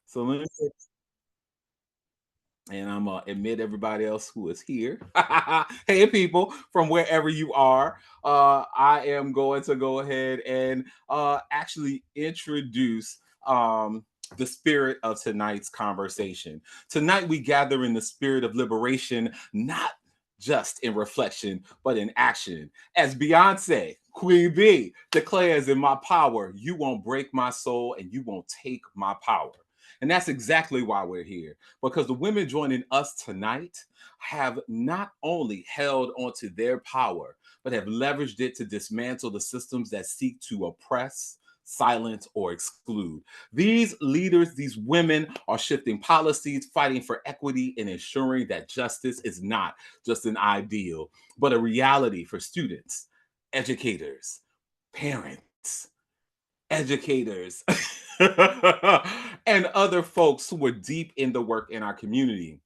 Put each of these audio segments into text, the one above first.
So let me, and I'm gonna admit everybody else who is here. Hey, people from wherever you are. I am going to go ahead and actually introduce the spirit of tonight's conversation. Tonight, we gather in the spirit of liberation, not just in reflection, but in action. As Beyonce, Queen B, declares, in my power, you won't break my soul and you won't take my power. And that's exactly why we're here, because the women joining us tonight have not only held onto their power, but have leveraged it to dismantle the systems that seek to oppress, silence, or exclude. These leaders, these women, are shifting policies, fighting for equity, and ensuring that justice is not just an ideal, but a reality for students, educators, parents, educators, and other folks who are deep in the work in our community.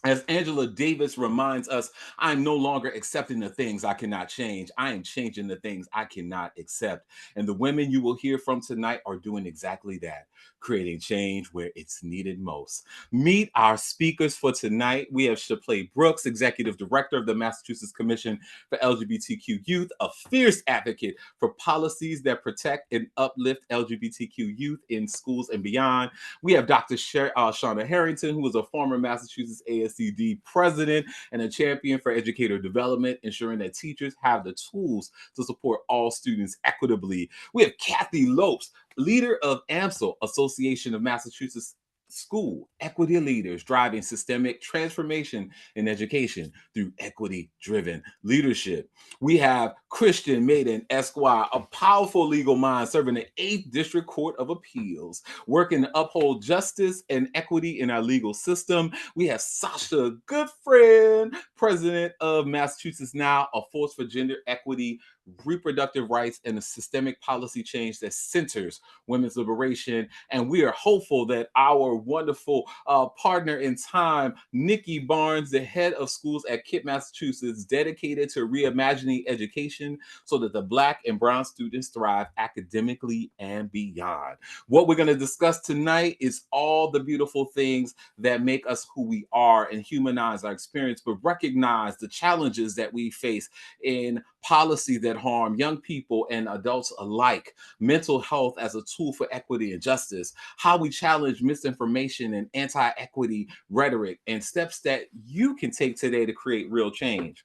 As Angela Davis reminds us, I'm no longer accepting the things I cannot change. I am changing the things I cannot accept. And the women you will hear from tonight are doing exactly that, creating change where it's needed most. Meet our speakers for tonight. We have Shapley Brooks, Executive Director of the Massachusetts Commission for LGBTQ Youth, a fierce advocate for policies that protect and uplift LGBTQ youth in schools and beyond. We have Dr. Shaunna Harrington, who is a former Massachusetts ASCD president and a champion for educator development, ensuring that teachers have the tools to support all students equitably. We have Kathy Lopes, leader of AMSL, Association of Massachusetts School Equity Leaders, driving systemic transformation in education through equity-driven leadership. We have Christian Maiden Esquire, a powerful legal mind serving the 8th District Court of Appeals, working to uphold justice and equity in our legal system. We have Sasha Goodfriend, president of Massachusetts Now, a force for gender equity, reproductive rights, and a systemic policy change that centers women's liberation. And we are hopeful that our wonderful partner in time, Nikki Barnes, the head of schools at KIPP, Massachusetts, dedicated to reimagining education so that the Black and Brown students thrive academically and beyond. What we're going to discuss tonight is all the beautiful things that make us who we are and humanize our experience, but recognize the challenges that we face in policy that harm young people and adults alike, mental health as a tool for equity and justice, how we challenge misinformation and anti-equity rhetoric, and steps that you can take today to create real change.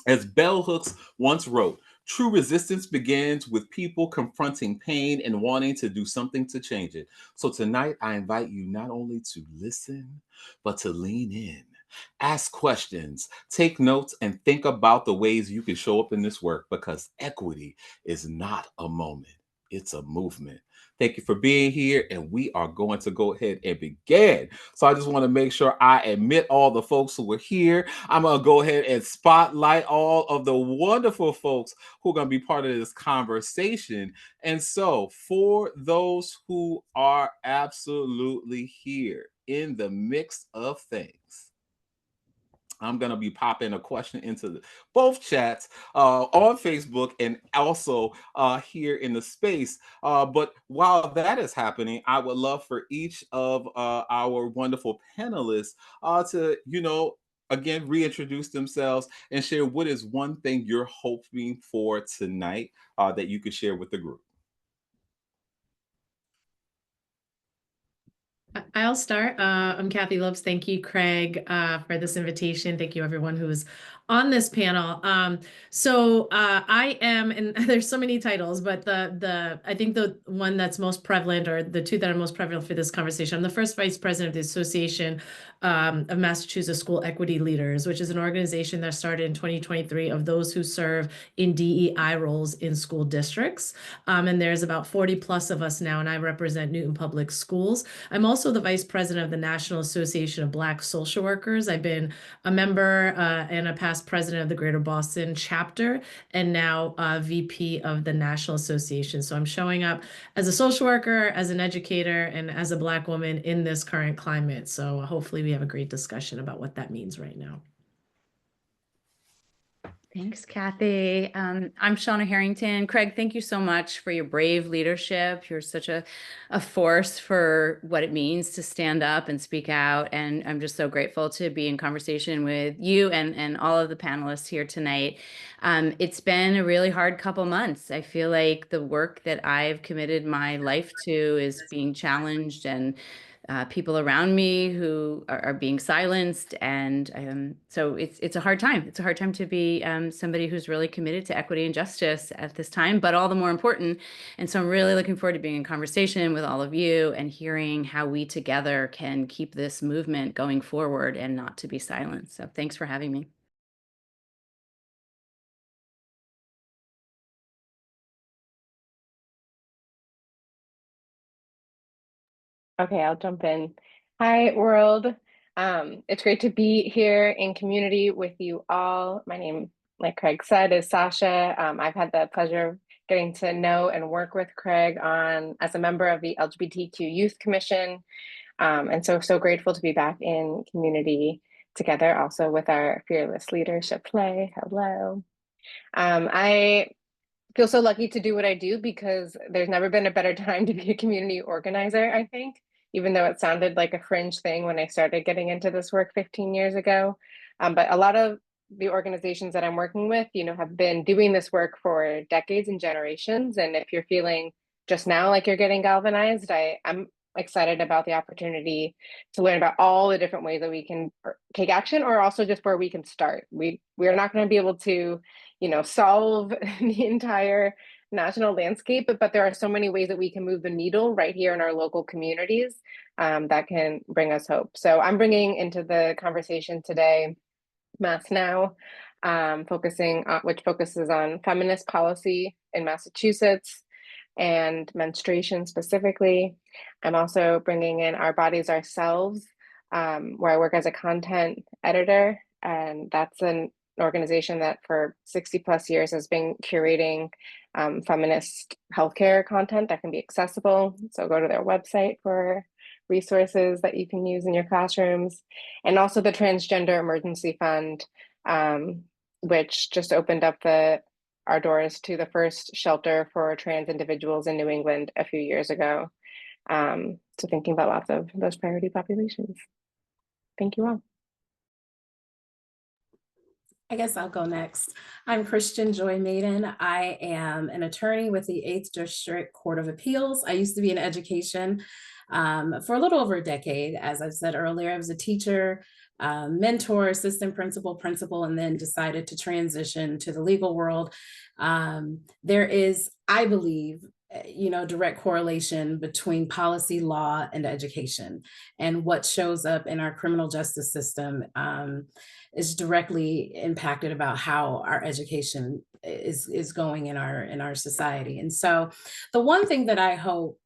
As Bell Hooks once wrote, true resistance begins with people confronting pain and wanting to do something to change it. So tonight, I invite you not only to listen, but to lean in. Ask questions, take notes, and think about the ways you can show up in this work, because equity is not a moment, it's a movement. Thank you for being here, and we are going to go ahead and begin. So I just want to make sure I admit all the folks who were here. I'm going to go ahead and spotlight all of the wonderful folks who are going to be part of this conversation. And so for those who are absolutely here in the mix of things, I'm going to be popping a question into both chats on Facebook and also here in the space. But while that is happening, I would love for each of our wonderful panelists to, again, reintroduce themselves and share what is one thing you're hoping for tonight that you could share with the group. I'll start. I'm Kathy Lopes. Thank you, Craig, for this invitation. Thank you, everyone who is on this panel. I am, and there's so many titles, but I think the one that's most prevalent, or the two that are most prevalent for this conversation, I'm the first vice president of the Association of Massachusetts School Equity Leaders, which is an organization that started in 2023 of those who serve in DEI roles in school districts. And there's about 40 plus of us now, and I represent Newton Public Schools. I'm also the vice president of the National Association of Black Social Workers. I've been a member and a past president of the Greater Boston chapter, and now VP of the National Association. So I'm showing up as a social worker, as an educator, and as a Black woman in this current climate. So hopefully we have a great discussion about what that means right now. Thanks, Kathy. I'm Shaunna Harrington. Craig, thank you so much for your brave leadership. You're such a force for what it means to stand up and speak out. And I'm just so grateful to be in conversation with you and all of the panelists here tonight. It's been a really hard couple months. I feel like the work that I've committed my life to is being challenged, and people around me who are being silenced. And so it's a hard time. It's a hard time to be somebody who's really committed to equity and justice at this time, but all the more important. And so I'm really looking forward to being in conversation with all of you and hearing how we together can keep this movement going forward and not to be silenced. So thanks for having me. Okay, I'll jump in. Hi, world. It's great to be here in community with you all. My name, like Craig said, is Sasha. I've had the pleasure of getting to know and work with Craig as a member of the LGBTQ Youth Commission. And so grateful to be back in community together, also with our fearless leadership play. Hello. I feel so lucky to do what I do because there's never been a better time to be a community organizer, I think, even though it sounded like a fringe thing when I started getting into this work 15 years ago. But a lot of the organizations that I'm working with, have been doing this work for decades and generations. And if you're feeling just now like you're getting galvanized, I'm excited about the opportunity to learn about all the different ways that we can take action, or also just where we can start. We're not going to be able to solve the entire national landscape, but there are so many ways that we can move the needle right here in our local communities that can bring us hope. So I'm bringing into the conversation today Mass Now, which focuses on feminist policy in Massachusetts and menstruation specifically. I'm also bringing in Our Bodies Ourselves, where I work as a content editor, and that's an organization that for 60 plus years has been curating feminist healthcare content that can be accessible. So go to their website for resources that you can use in your classrooms. And also the Transgender Emergency Fund, which just opened up our doors to the first shelter for trans individuals in New England a few years ago. So thinking about lots of those priority populations. Thank you all. I guess I'll go next. I'm Christian Joy Maiden. I am an attorney with the 8th District Court of Appeals. I used to be in education for a little over a decade. As I said earlier, I was a teacher, mentor, assistant principal, and then decided to transition to the legal world. There is, I believe, direct correlation between policy, law, and education. And what shows up in our criminal justice system is directly impacted about how our education is going in our society. And so the one thing that I hope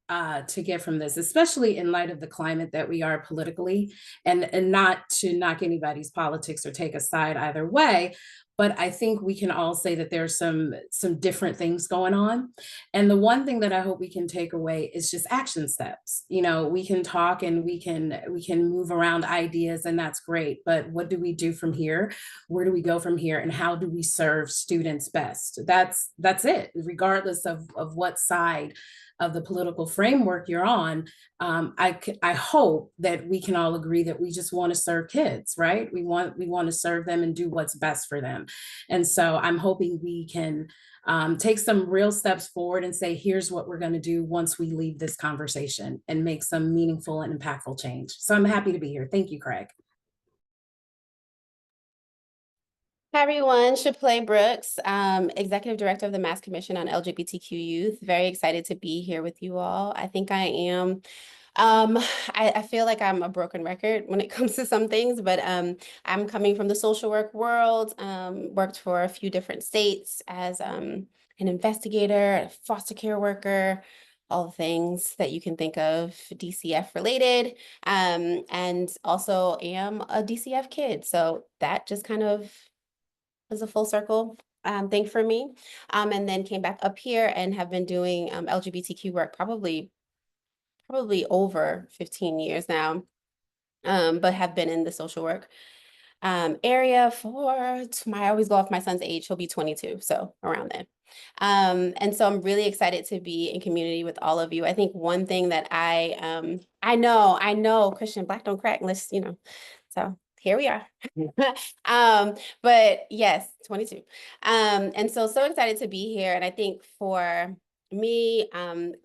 to get from this, especially in light of the climate that we are politically, and not to knock anybody's politics or take a side either way, but I think we can all say that there's some different things going on. And the one thing that I hope we can take away is just action steps. We can talk and we can move around ideas, and that's great. But what do we do from here? Where do we go from here? And how do we serve students best? That's it, regardless of what side of the political framework you're on. I hope that we can all agree that we just want to serve kids, right? We want to serve them and do what's best for them. And so I'm hoping we can take some real steps forward and say, here's what we're going to do once we leave this conversation, and make some meaningful and impactful change. So I'm happy to be here. Thank you, Craig. Hi, everyone. Shapley Brooks, Executive Director of the Mass Commission on LGBTQ Youth. Very excited to be here with you all. I think I am. I feel like I'm a broken record when it comes to some things, but I'm coming from the social work world, worked for a few different states as an investigator, a foster care worker, all the things that you can think of DCF related, and also am a DCF kid. So that just kind of was a full circle thing for me. And then came back up here and have been doing LGBTQ work probably over 15 years now, but have been in the social work area for I always go off my son's age. He'll be 22, so around then. And so I'm really excited to be in community with all of you. I think one thing that I know, Christian, Black don't crack, let's, so here we are. But yes, 22. And so excited to be here. And I think for me,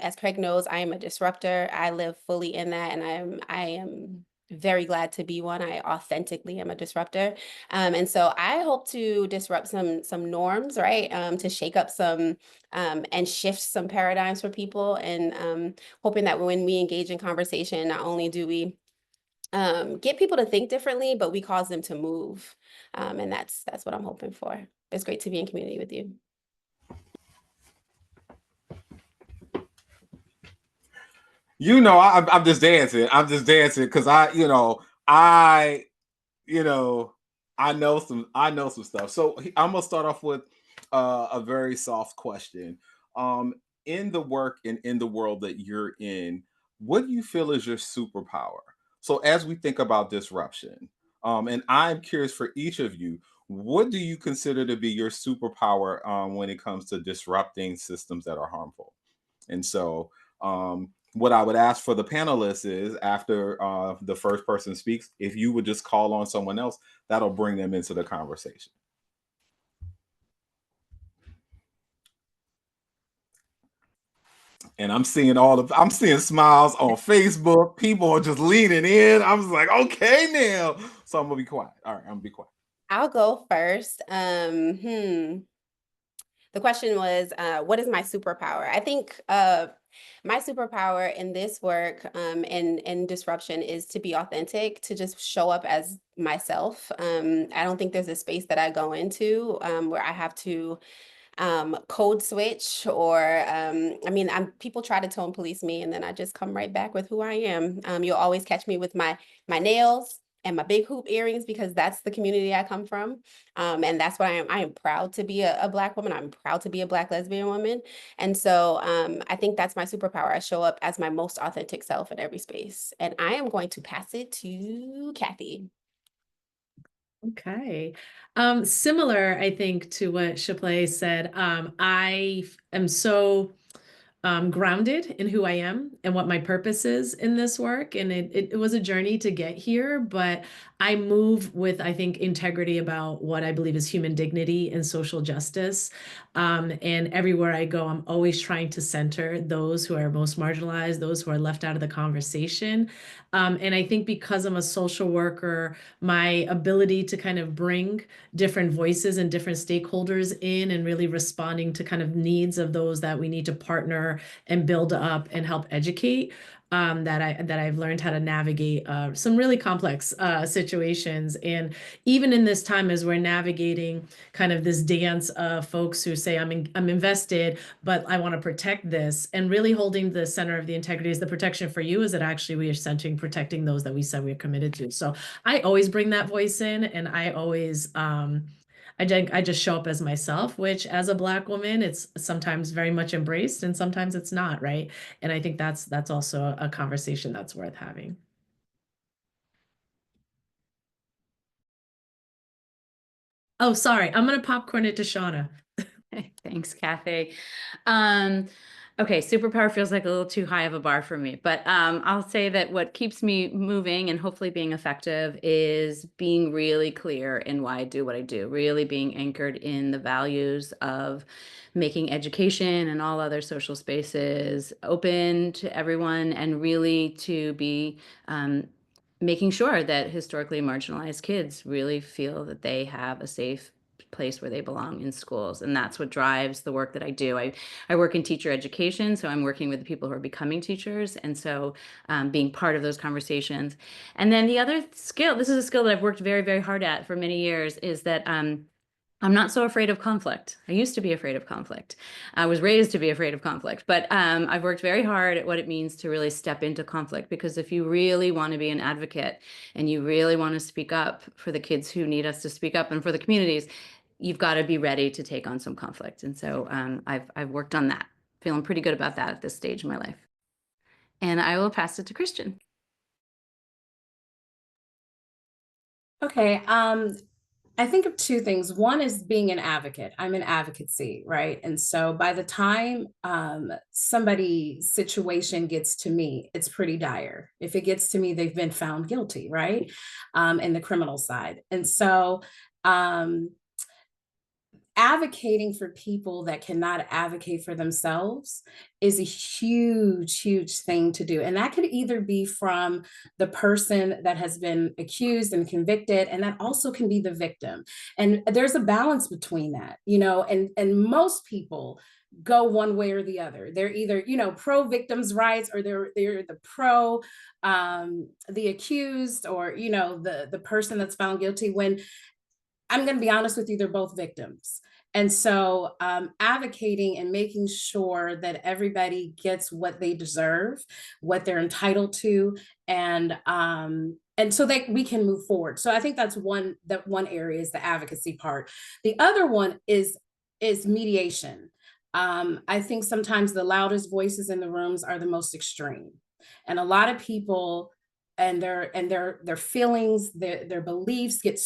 as Craig knows, I am a disruptor. I live fully in that, and I am very glad to be one. I authentically am a disruptor. And so I hope to disrupt some norms, right? To shake up some and shift some paradigms for people, and hoping that when we engage in conversation, not only do we get people to think differently, but we cause them to move. And that's what I'm hoping for. It's great to be in community with you. I'm just dancing. I'm just dancing because I know some stuff. So I'm gonna start off with a very soft question. In the work and in the world that you're in, what do you feel is your superpower? So as we think about disruption, and I'm curious for each of you, what do you consider to be your superpower when it comes to disrupting systems that are harmful? And so, what I would ask for the panelists is after the first person speaks, if you would just call on someone else, that'll bring them into the conversation. And I'm seeing smiles on Facebook. People are just leaning in. I was like, okay, now. So I'm gonna be quiet. All right, I'm gonna be quiet. I'll go first. The question was, what is my superpower? I think my superpower in this work and disruption is to be authentic, to just show up as myself. I don't think there's a space that I go into where I have to code switch or people try to tone police me, and then I just come right back with who I am. You'll always catch me with my nails and my big hoop earrings, because that's the community I come from. And that's what I am. I am proud to be a Black woman. I'm proud to be a Black lesbian woman. And so I think that's my superpower. I show up as my most authentic self in every space. And I am going to pass it to Kathy. Okay. Similar, I think, to what Shapley said. I am so grounded in who I am and what my purpose is in this work. And it was a journey to get here, but I move with, I think, integrity about what I believe is human dignity and social justice. And everywhere I go, I'm always trying to center those who are most marginalized, those who are left out of the conversation. And I think because I'm a social worker, my ability to kind of bring different voices and different stakeholders in and really responding to kind of needs of those that we need to partner and build up and help educate, that I've learned how to navigate some really complex situations. And even in this time, as we're navigating kind of this dance of folks who say, I'm invested, but I want to protect this, and really holding the center of the integrity is the protection for you, is that actually we are centering protecting those that we said we're committed to. So I always bring that voice in, and I always I just show up as myself, which as a Black woman, it's sometimes very much embraced and sometimes it's not, right? And I think that's also a conversation that's worth having. Oh, sorry, I'm gonna popcorn it to Shaunna. Thanks, Kathy. Okay, superpower feels like a little too high of a bar for me, but I'll say that what keeps me moving and hopefully being effective is being really clear in why I do what I do, really being anchored in the values of making education and all other social spaces open to everyone, and really to be making sure that historically marginalized kids really feel that they have a safe place where they belong in schools. And that's what drives the work that I do. I work in teacher education, so I'm working with the people who are becoming teachers. And so being part of those conversations. And then the other skill, this is a skill that I've worked very, very hard at for many years, is that I'm not so afraid of conflict. I used to be afraid of conflict. I was raised to be afraid of conflict, but I've worked very hard at what it means to really step into conflict, because if you really want to be an advocate and you really want to speak up for the kids who need us to speak up and for the communities, you've got to be ready to take on some conflict. And so I've worked on that, feeling pretty good about that at this stage in my life. And I will pass it to Christian. Okay. I think of two things. One is being an advocate. I'm an advocacy, right? And so by the time somebody's situation gets to me, it's pretty dire. If it gets to me, they've been found guilty, right? In the criminal side. And so advocating for people that cannot advocate for themselves is a huge, huge thing to do. And that could either be from the person that has been accused and convicted, and that also can be the victim. And there's a balance between that, you know, and most people go one way or the other. They're either, you know, pro victims' rights, or they're the pro the accused, or, you know, the person that's found guilty, when I'm going to be honest with you, they're both victims. And so advocating and making sure that everybody gets what they deserve, what they're entitled to, and so that we can move forward. So I think that's one area is the advocacy part. The other one is mediation. I think sometimes the loudest voices in the rooms are the most extreme. And a lot of people and their feelings, their beliefs get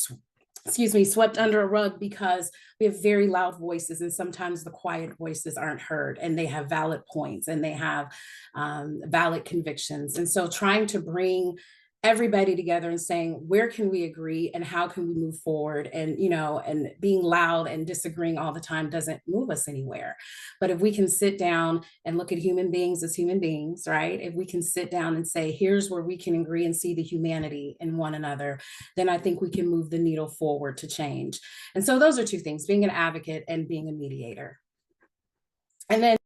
swept under a rug because we have very loud voices, and sometimes the quiet voices aren't heard, and they have valid points, and they have valid convictions. And so trying to bring everybody together and saying, where can we agree and how can we move forward? And, you know, and being loud and disagreeing all the time doesn't move us anywhere. But if we can sit down and look at human beings as human beings, right? If we can sit down and say, here's where we can agree and see the humanity in one another, then I think we can move the needle forward to change. And so those are two things: being an advocate and being a mediator. And then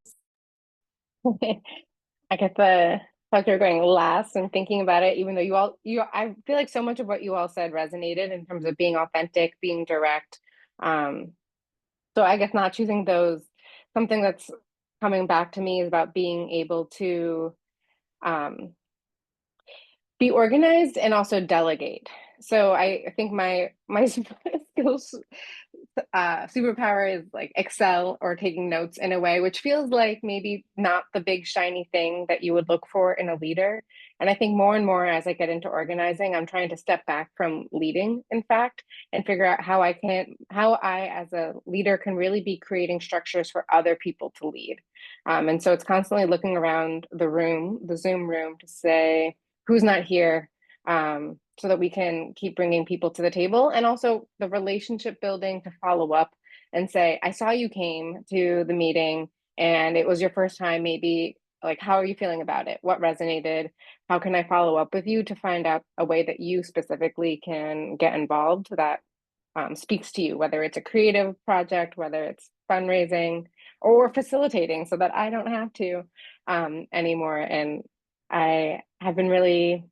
I guess the fact you're going last and thinking about it, even though I feel like so much of what you all said resonated in terms of being authentic, being direct. So I guess not choosing those, something that's coming back to me is about being able to be organized and also delegate. So I think my skills superpower is like Excel or taking notes in a way, which feels like maybe not the big shiny thing that you would look for in a leader. And I think more and more as I get into organizing, I'm trying to step back from leading, in fact, and figure out how I as a leader can really be creating structures for other people to lead. And so it's constantly looking around the Zoom room, to say who's not here, so that we can keep bringing people to the table, and also the relationship building to follow up and say, I saw you came to the meeting and it was your first time, maybe, like, how are you feeling about it? What resonated? How can I follow up with you to find out a way that you specifically can get involved that speaks to you, whether it's a creative project, whether it's fundraising or facilitating, so that I don't have to anymore. And I have been really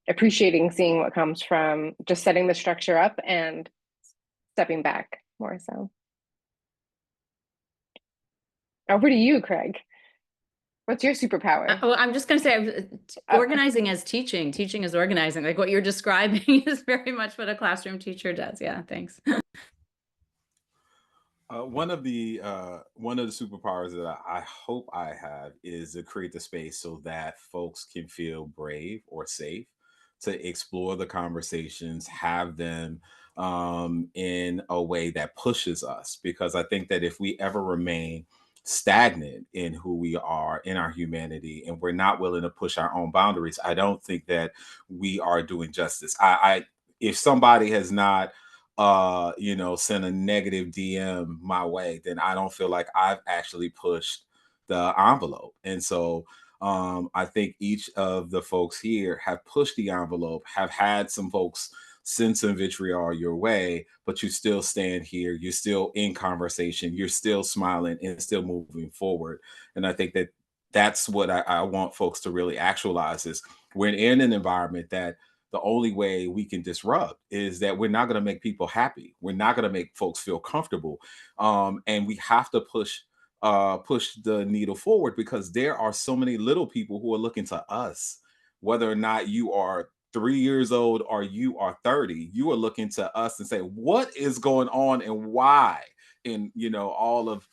appreciating seeing what comes from just setting the structure up and stepping back more so. Over to you, Craig. What's your superpower? Well, I'm just going to say organizing as teaching. Teaching is organizing. Like what you're describing is very much what a classroom teacher does. Yeah, thanks. One of the superpowers that I hope I have is to create the space so that folks can feel brave or safe to explore the conversations, have them in a way that pushes us. Because I think that if we ever remain stagnant in who we are, in our humanity, and we're not willing to push our own boundaries, I don't think that we are doing justice. If somebody has not send a negative DM my way, then I don't feel like I've actually pushed the envelope. And so I think each of the folks here have pushed the envelope, have had some folks send some vitriol your way, but you still stand here, you're still in conversation, you're still smiling and still moving forward. And I think that that's what I want folks to really actualize is we're in an environment that the only way we can disrupt is that we're not going to make people happy. We're not going to make folks feel comfortable. And we have to push the needle forward, because there are so many little people who are looking to us, whether or not you are 3 years old or you are 30, you are looking to us and say, what is going on and why? And, all of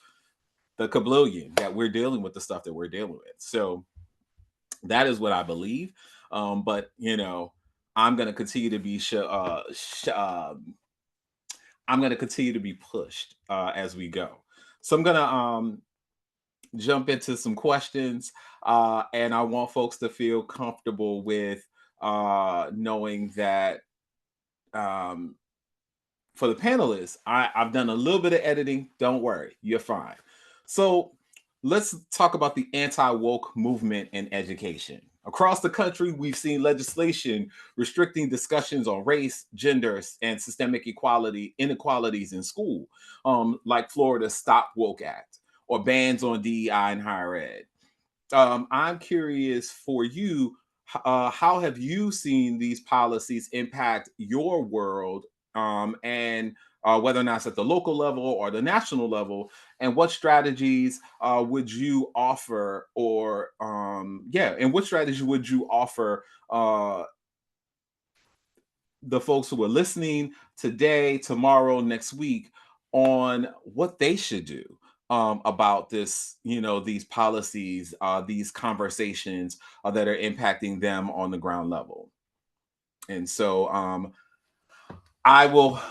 the kablillion that we're dealing with, the stuff that we're dealing with. So that is what I believe. But I'm going to continue to be I'm going to continue to be pushed as we go. So I'm going to jump into some questions, and I want folks to feel comfortable with knowing that for the panelists, I've done a little bit of editing. Don't worry, you're fine. So let's talk about the anti-woke movement in education. Across the country, we've seen legislation restricting discussions on race, gender, and systemic inequalities in school, like Florida's Stop Woke Act or bans on DEI in higher ed. I'm curious for you, how have you seen these policies impact your world, and whether or not it's at the local level or the national level, and what strategies would you offer, or and what strategy would you offer the folks who are listening today, tomorrow, next week, on what they should do about this, these policies, these conversations that are impacting them on the ground level. And so I will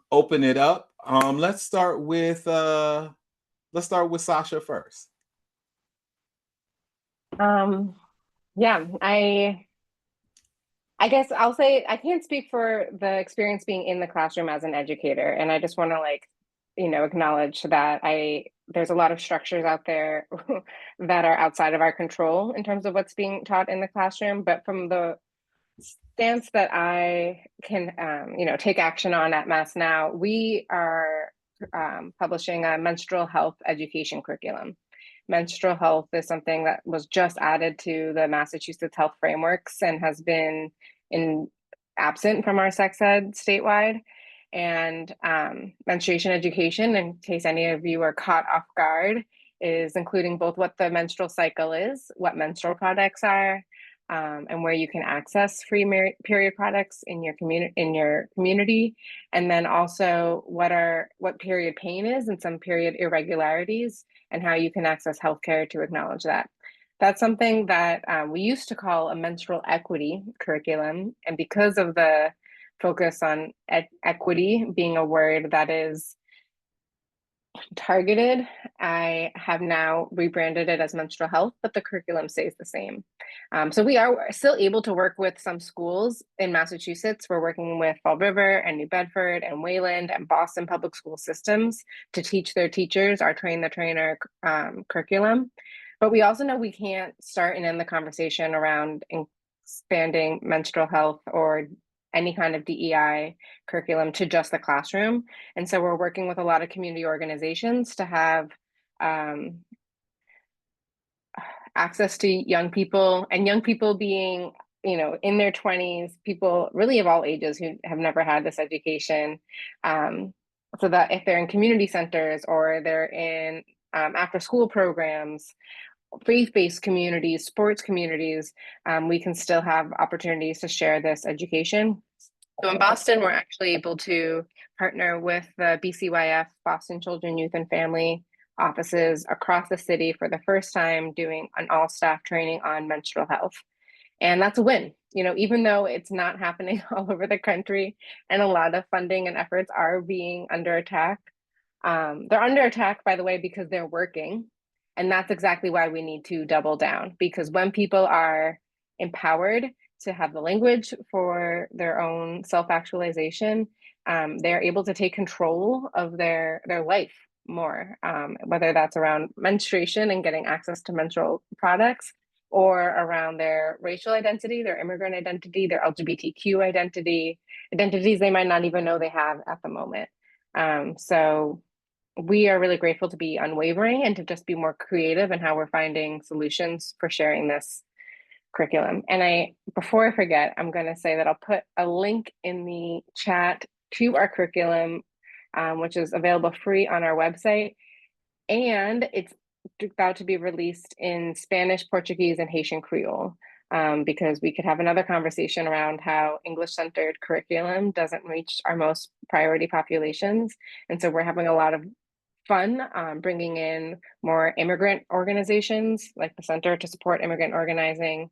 open it up. Let's start with Sasha first. Yeah, I guess I'll say I can't speak for the experience being in the classroom as an educator. And I just want to acknowledge that there's a lot of structures out there that are outside of our control in terms of what's being taught in the classroom. But from the stance that I can, take action on at Mass Now, we are publishing a menstrual health education curriculum. Menstrual health is something that was just added to the Massachusetts health frameworks and has been absent from our sex ed statewide. And menstruation education, in case any of you are caught off guard, is including both what the menstrual cycle is, what menstrual products are, and where you can access free period products in your community, and then also what period pain is and some period irregularities, and how you can access healthcare to acknowledge that. That's something that we used to call a menstrual equity curriculum, and because of the focus on equity being a word that is targeted, I have now rebranded it as menstrual health, but the curriculum stays the same. So we are still able to work with some schools in Massachusetts. We're working with Fall River and New Bedford and Wayland and Boston public school systems to teach their teachers our Train the Trainer curriculum. But we also know we can't start and end the conversation around expanding menstrual health or any kind of DEI curriculum to just the classroom. And so we're working with a lot of community organizations to have access to young people, and young people being, in their 20s, people really of all ages who have never had this education. So that if they're in community centers or they're in after school programs, faith-based communities, sports communities, we can still have opportunities to share this education. So in Boston, we're actually able to partner with the BCYF, Boston Children, Youth, and Family offices across the city for the first time, doing an all-staff training on menstrual health. And that's a win, even though it's not happening all over the country and a lot of funding and efforts are being under attack. They're under attack, by the way, because they're working. And that's exactly why we need to double down, because when people are empowered to have the language for their own self-actualization, they're able to take control of their life more, whether that's around menstruation and getting access to menstrual products, or around their racial identity, their immigrant identity, their LGBTQ identities they might not even know they have at the moment. So we are really grateful to be unwavering and to just be more creative in how we're finding solutions for sharing this curriculum. And before I forget, I'm going to say that I'll put a link in the chat to our curriculum, which is available free on our website. And it's about to be released in Spanish, Portuguese, and Haitian Creole, because we could have another conversation around how English-centered curriculum doesn't reach our most priority populations. And so we're having a lot of fun bringing in more immigrant organizations like the Center to Support Immigrant Organizing,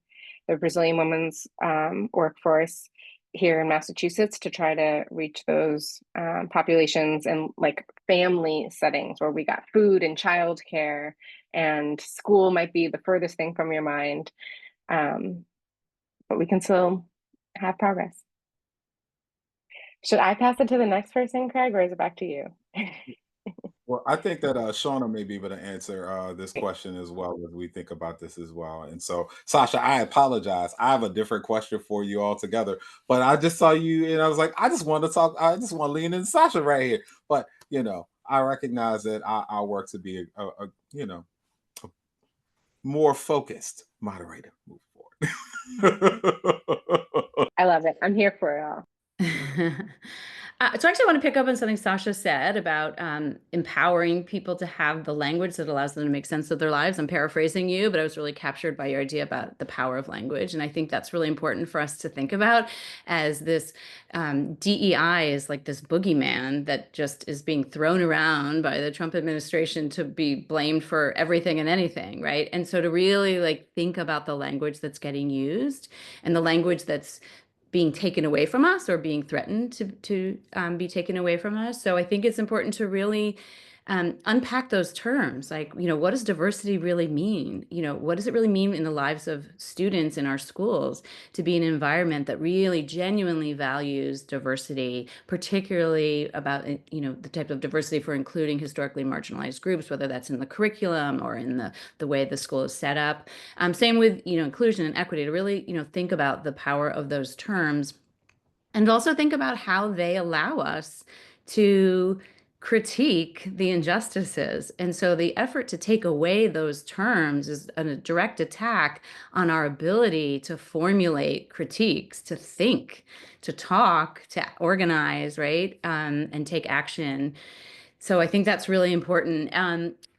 the Brazilian Women's Workforce, here in Massachusetts to try to reach those populations and like family settings where we got food and childcare, and school might be the furthest thing from your mind, but we can still have progress. Should I pass it to the next person, Craig, or is it back to you? Well, I think that Shaunna may be able to answer this question as well as we think about this as well. And so, Sasha, I apologize. I have a different question for you altogether, but I just saw you and I was like, I just want to talk. I just want to lean in Sasha right here. But, you know, I recognize that I work to be a you know, a more focused moderator moving forward. I love it. I'm here for it all. So actually I want to pick up on something Sasha said about empowering people to have the language that allows them to make sense of their lives. I'm paraphrasing you, but I was really captured by your idea about the power of language. And I think that's really important for us to think about, as this DEI is like this boogeyman that just is being thrown around by the Trump administration to be blamed for everything and anything, right? And so to really like think about the language that's getting used and the language that's being taken away from us or being threatened to be taken away from us. So I think it's important to really unpack those terms. Like, you know, what does diversity really mean? You know, what does it really mean in the lives of students in our schools to be an environment that really genuinely values diversity, particularly about, you know, the type of diversity for including historically marginalized groups, whether that's in the curriculum or in the way the school is set up. Same with, you know, inclusion and equity, to really, you know, think about the power of those terms and also think about how they allow us to critique the injustices. And so the effort to take away those terms is a direct attack on our ability to formulate critiques, to think, to talk, to organize, right? And take action. So I think that's really important.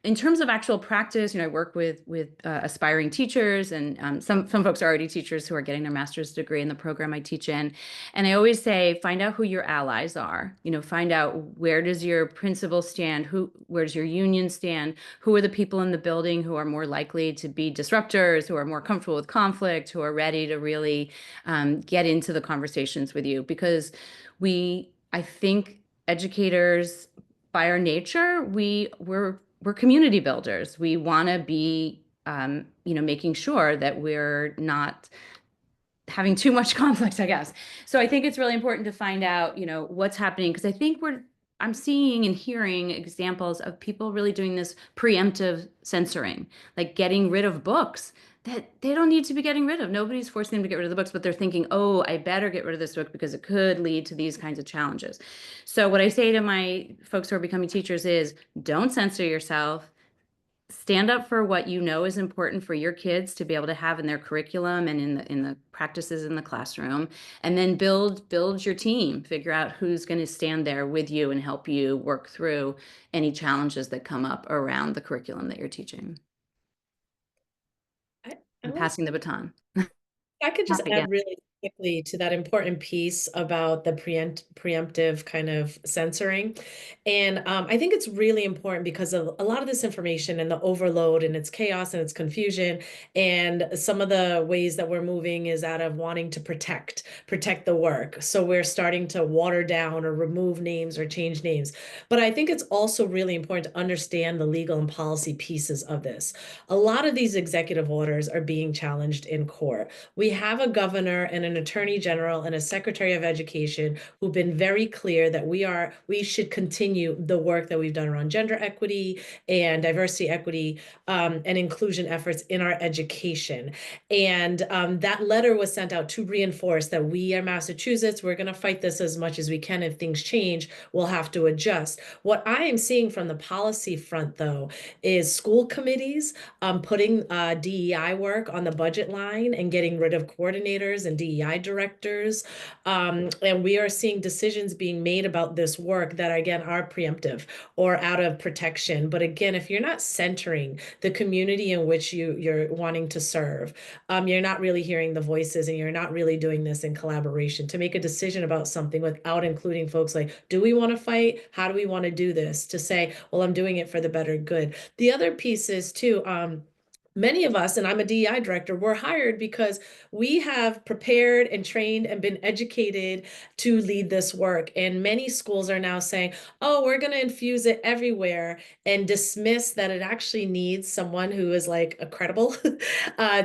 In terms of actual practice, you know, I work with aspiring teachers, and some folks are already teachers who are getting their master's degree in the program I teach in. And I always say, find out who your allies are. You know, find out where does your principal stand, where does your union stand, who are the people in the building who are more likely to be disruptors, who are more comfortable with conflict, who are ready to really get into the conversations with you. Because I think educators, by our nature, we're community builders. We want to be, you know, making sure that we're not having too much conflict, I guess. So I think it's really important to find out, you know, what's happening, because I think I'm seeing and hearing examples of people really doing this preemptive censoring, like getting rid of books that they don't need to be getting rid of. Nobody's forcing them to get rid of the books, but they're thinking, oh, I better get rid of this book because it could lead to these kinds of challenges. So what I say to my folks who are becoming teachers is, don't censor yourself. Stand up for what you know is important for your kids to be able to have in their curriculum and in the practices in the classroom, and then build your team. Figure out who's going to stand there with you and help you work through any challenges that come up around the curriculum that you're teaching. I'm passing the baton. I could just add really quickly to that important piece about the preemptive kind of censoring. And I think it's really important because of a lot of this information and the overload and its chaos and its confusion. And some of the ways that we're moving is out of wanting to protect the work. So we're starting to water down or remove names or change names. But I think it's also really important to understand the legal and policy pieces of this. A lot of these executive orders are being challenged in court. We have a governor and an attorney general and a secretary of education who've been very clear that we should continue the work that we've done around gender equity and diversity, equity, and inclusion efforts in our education. And that letter was sent out to reinforce that we are Massachusetts. We're going to fight this as much as we can. If things change, we'll have to adjust. What I am seeing from the policy front, though, is school committees putting DEI work on the budget line and getting rid of coordinators and DEI directors. And we are seeing decisions being made about this work that, again, are preemptive or out of protection. But again, if you're not centering the community in which you're wanting to serve, you're not really hearing the voices, and you're not really doing this in collaboration to make a decision about something without including folks like, do we want to fight? How do we want to do this? To say, well, I'm doing it for the better good. The other piece is too, many of us, and I'm a DEI director, we're hired because we have prepared and trained and been educated to lead this work. And many schools are now saying, oh, we're going to infuse it everywhere, and dismiss that it actually needs someone who is like a credible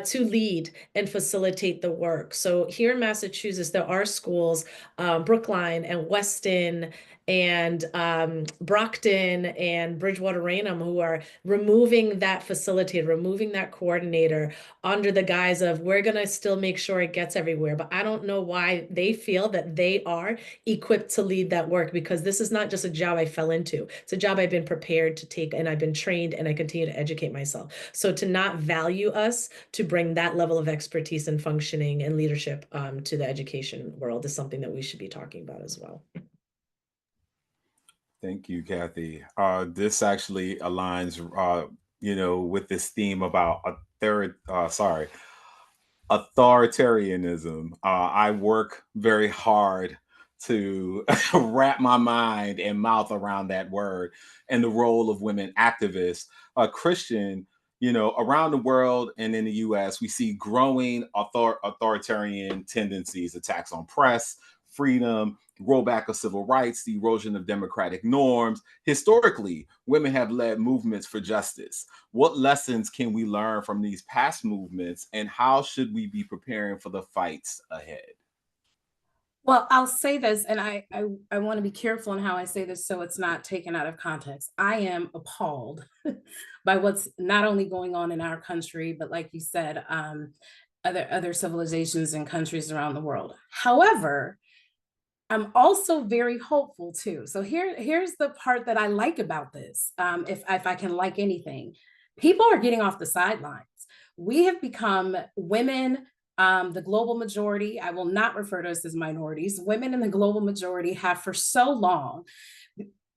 to lead and facilitate the work. So here in Massachusetts, there are schools, Brookline and Weston and Brockton and Bridgewater Raynham, who are removing that facilitator, removing that coordinator under the guise of, we're going to still make sure it gets everywhere. But I don't know why they feel that they are equipped to lead that work, because this is not just a job I fell into. It's a job I've been prepared to take, and I've been trained, and I continue to educate myself. So to not value us to bring that level of expertise and functioning and leadership to the education world is something that we should be talking about as well. Thank you, Kathy. This actually aligns, with this theme about authoritarianism. I work very hard to wrap my mind and mouth around that word and the role of women activists. Christian, around the world and in the US, we see growing authoritarian tendencies, attacks on press, freedom, rollback of civil rights, the erosion of democratic norms. Historically, women have led movements for justice. What lessons can we learn from these past movements, and how should we be preparing for the fights ahead? Well, I'll say this, and I want to be careful in how I say this so it's not taken out of context. I am appalled by what's not only going on in our country, but like you said, other civilizations and countries around the world. However, I'm also very hopeful too. So here's the part that I like about this. If I can like anything, people are getting off the sidelines. We have become women, the global majority. I will not refer to us as minorities. Women in the global majority have for so long.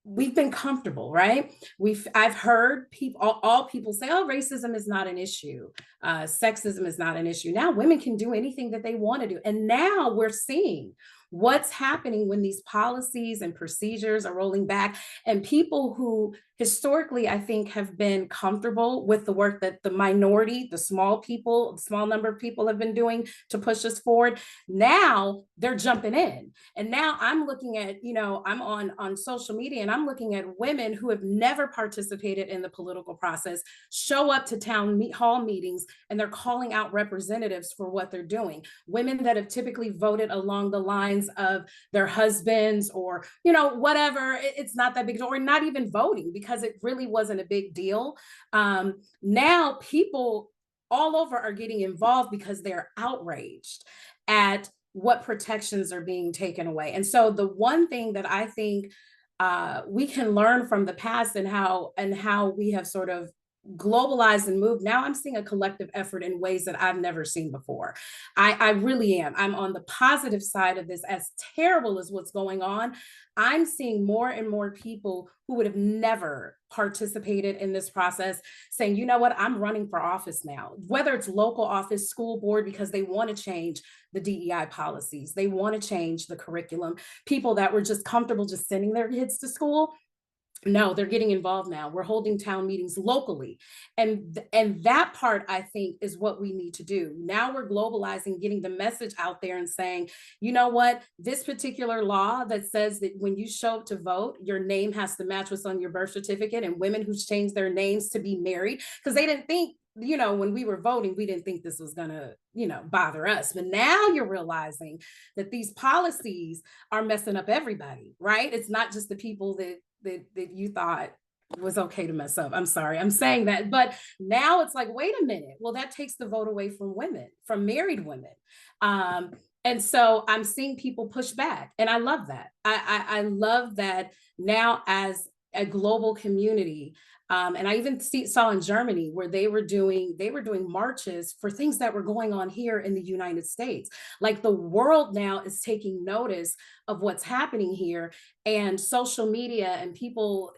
We've been comfortable, right? I've heard people, all people say, oh, racism is not an issue. Sexism is not an issue. Now women can do anything that they want to do. And now we're seeing what's happening when these policies and procedures are rolling back, and people who historically, I think, have been comfortable with the work that the minority, the small number of people have been doing to push us forward. Now they're jumping in. And now I'm looking at, I'm on social media, and I'm looking at women who have never participated in the political process show up to town hall meetings, and they're calling out representatives for what they're doing. Women that have typically voted along the lines of their husbands or, whatever, it's not that big, or not even voting because it really wasn't a big deal. Now people all over are getting involved because they're outraged at what protections are being taken away. And so the one thing that I think we can learn from the past and how we have sort of globalized and moved. Now I'm seeing a collective effort in ways that I've never seen before. I really am. I'm on the positive side of this. As terrible as what's going on, I'm seeing more and more people who would have never participated in this process saying, you know what, I'm running for office now, whether it's local office, school board, because they want to change the DEI policies. They want to change the curriculum. People that were just comfortable just sending their kids to school, no, they're getting involved now. We're holding town meetings locally. And that part, I think, is what we need to do. Now we're globalizing, getting the message out there and saying, you know what, this particular law that says that when you show up to vote, your name has to match what's on your birth certificate, and women who changed their names to be married, because they didn't think, when we were voting, we didn't think this was gonna, bother us. But now you're realizing that these policies are messing up everybody, right? It's not just the people that you thought was okay to mess up. I'm sorry, I'm saying that. But now it's like, wait a minute. Well, that takes the vote away from women, from married women. And so I'm seeing people push back. And I love that. I love that now as a global community. And I even saw in Germany where they were doing marches for things that were going on here in the United States. Like the world now is taking notice of what's happening here, and social media and people,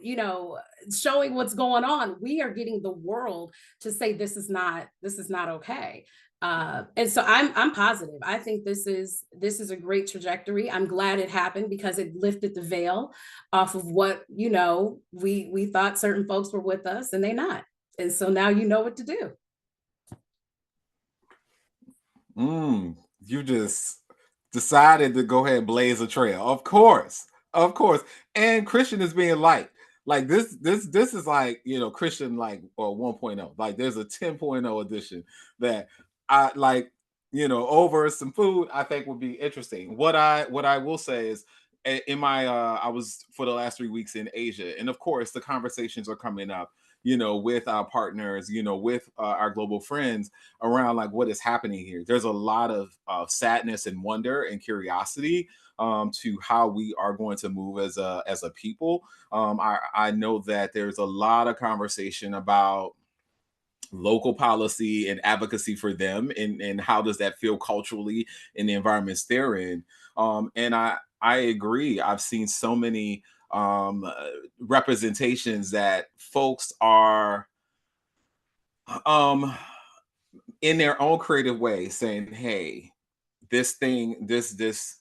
showing what's going on. We are getting the world to say this is not okay. And so I'm positive. I think this is a great trajectory. I'm glad it happened because it lifted the veil off of what, we thought certain folks were with us and they're not. And so now you know what to do. You just decided to go ahead and blaze a trail. Of course. Of course. And Christian is being light. Like this is like, Christian like 1.0. Like there's a 10.0 edition that I like, over some food I think would be interesting. What I will say is in my I was for the last 3 weeks in Asia, and of course the conversations are coming up, with our partners, with our global friends around like what is happening here. There's a lot of sadness and wonder and curiosity to how we are going to move as a people. I know that there's a lot of conversation about local policy and advocacy for them, and how does that feel culturally in the environments they're in. And I agree. I've seen so many representations that folks are um in their own creative way saying, hey, this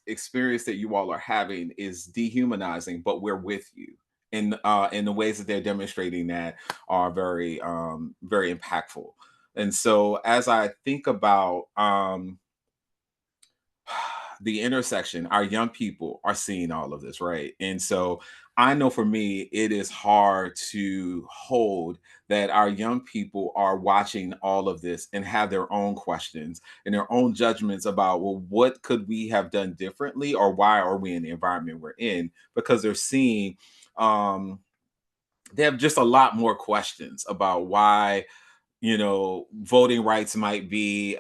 experience that you all are having is dehumanizing, but we're with you. And the ways that they're demonstrating that are very impactful. And so as I think about the intersection, our young people are seeing all of this, right? And so I know for me it is hard to hold that our young people are watching all of this and have their own questions and their own judgments about, well, what could we have done differently, or why are we in the environment we're in, because they're seeing they have just a lot more questions about why voting rights might be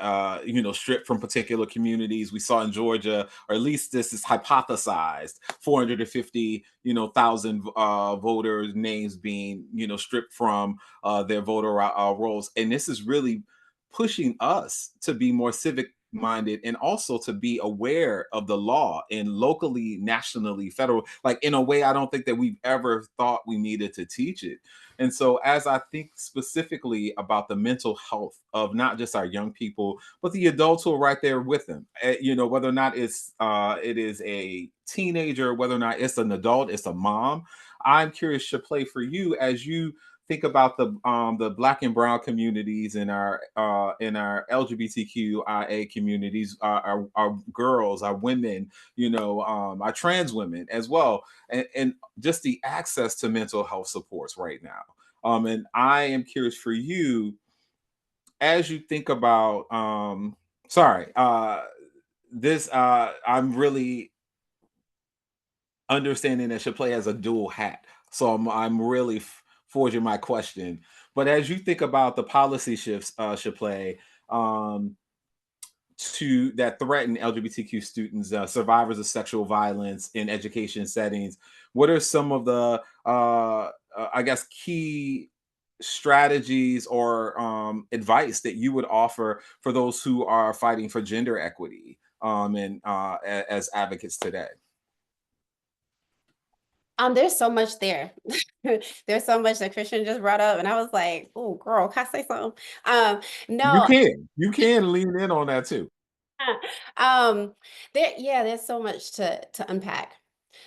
stripped from particular communities. We saw in Georgia, or at least this is hypothesized, 450 thousand voters names being stripped from their voter rolls. And this is really pushing us to be more civic minded, and also to be aware of the law, and locally, nationally, federal, like in a way I don't think that we've ever thought we needed to teach it. And so as I think specifically about the mental health of not just our young people, but the adults who are right there with them, whether or not it is a teenager, whether or not it's an adult, it's a mom. I'm curious to play for you as you think about the Black and Brown communities in our LGBTQIA communities, our girls, our women, our trans women as well, and just the access to mental health supports right now. And I am curious for you, as you think about sorry, this I'm really understanding that Chaplay has a dual hat. So I'm really forging my question. But as you think about the policy shifts, Chaplay, um, to that threaten LGBTQ students, survivors of sexual violence in education settings, what are some of the, I guess, key strategies or advice that you would offer for those who are fighting for gender equity and as advocates today? There's so much there. There's so much that Christian just brought up, and I was like, "Oh, girl, can I say something?" You No, can lean in on that too. um, there's so much to unpack.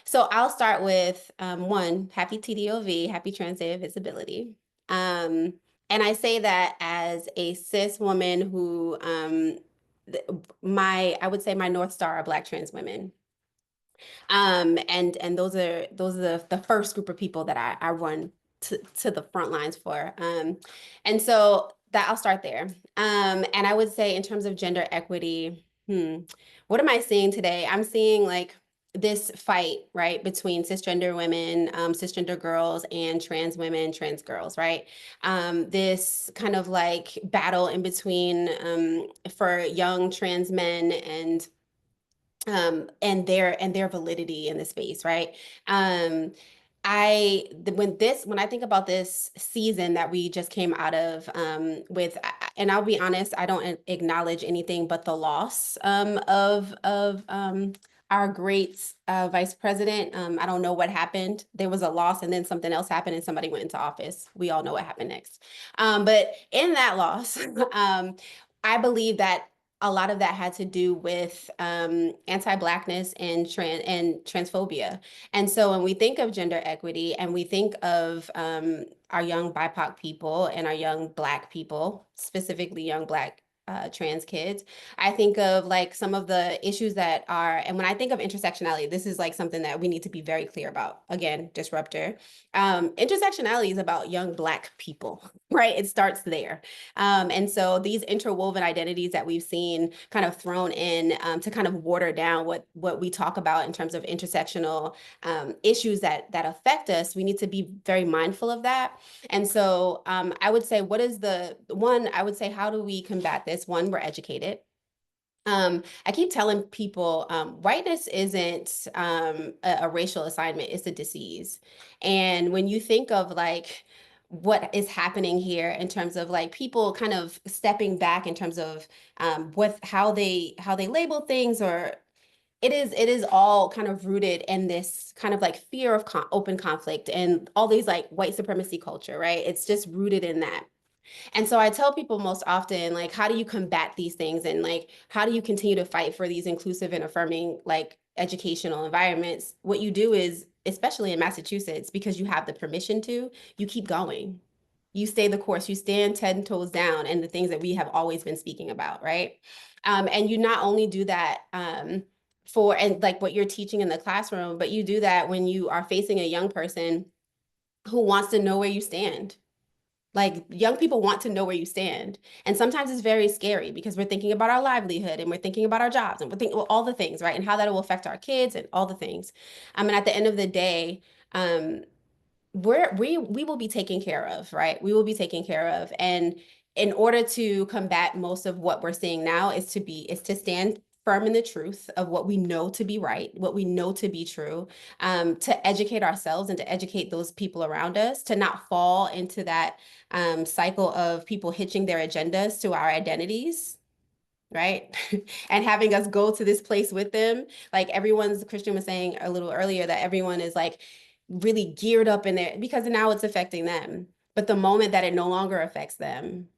So I'll start with one, happy TDOV, happy Trans Day of Visibility. Um, and I say that as a cis woman who I would say my North Star are Black trans women. And those are the first group of people that I run to the front lines for. And so that I'll start there. And I would say in terms of gender equity, what am I seeing today? I'm seeing like this fight, right, between cisgender women, cisgender girls, and trans women, trans girls, right? This kind of like battle in between for young trans men and their validity in the space, right? When I think about this season that we just came out of and I'll be honest, I don't acknowledge anything but the loss of our great vice president. I don't know what happened. There was a loss, and then something else happened, and somebody went into office. We all know what happened next. But in that loss, I believe that a lot of that had to do with anti-Blackness and transphobia. And so when we think of gender equity and we think of our young BIPOC people and our young Black people, specifically young Black trans kids. I think of like some of the issues that are, and when I think of intersectionality, this is like something that we need to be very clear about. Again, disruptor. Intersectionality is about young Black people, right? It starts there. And so these interwoven identities that we've seen kind of thrown in to kind of water down what we talk about in terms of intersectional issues that affect us, we need to be very mindful of that. And so I would say, I would say, how do we combat this? One, we're educated. I keep telling people whiteness isn't a racial assignment, it's a disease. And when you think of like what is happening here in terms of like people kind of stepping back in terms of how they label things, or it is all kind of rooted in this kind of like fear of open conflict and all these like white supremacy culture, right? It's just rooted in that. And so I tell people most often, like, how do you combat these things? And like, how do you continue to fight for these inclusive and affirming like educational environments? What you do is, especially in Massachusetts, because you have the permission to, you keep going. You stay the course, you stand 10 toes down, and the things that we have always been speaking about, right? And you not only do that and like what you're teaching in the classroom, but you do that when you are facing a young person who wants to know where you stand. Like young people want to know where you stand. And sometimes it's very scary because we're thinking about our livelihood and we're thinking about our jobs and we're thinking all the things, right? And how that will affect our kids and all the things. And at the end of the day, we will be taken care of, right? We will be taken care of. And in order to combat most of what we're seeing now is to stand firm in the truth of what we know to be right, what we know to be true, to educate ourselves and to educate those people around us, to not fall into that cycle of people hitching their agendas to our identities, right? And having us go to this place with them. Like Christian was saying a little earlier, that everyone is like really geared up in there because now it's affecting them. But the moment that it no longer affects them,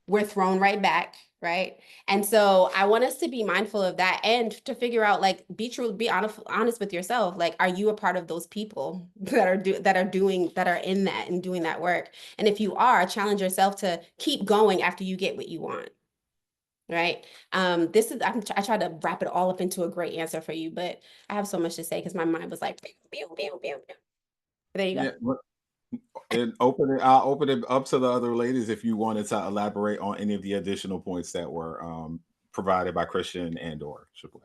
we're thrown right back, right? And so I want us to be mindful of that and to figure out, like, be honest with yourself. Like, are you a part of those people that are in that and doing that work? And if you are, challenge yourself to keep going after you get what you want. Right. I tried to wrap it all up into a great answer for you, but I have so much to say because my mind was like, pew, pew, pew, pew. There you go. Yeah, and I'll open it up to the other ladies if you wanted to elaborate on any of the additional points that were provided by Christian and or Shapley.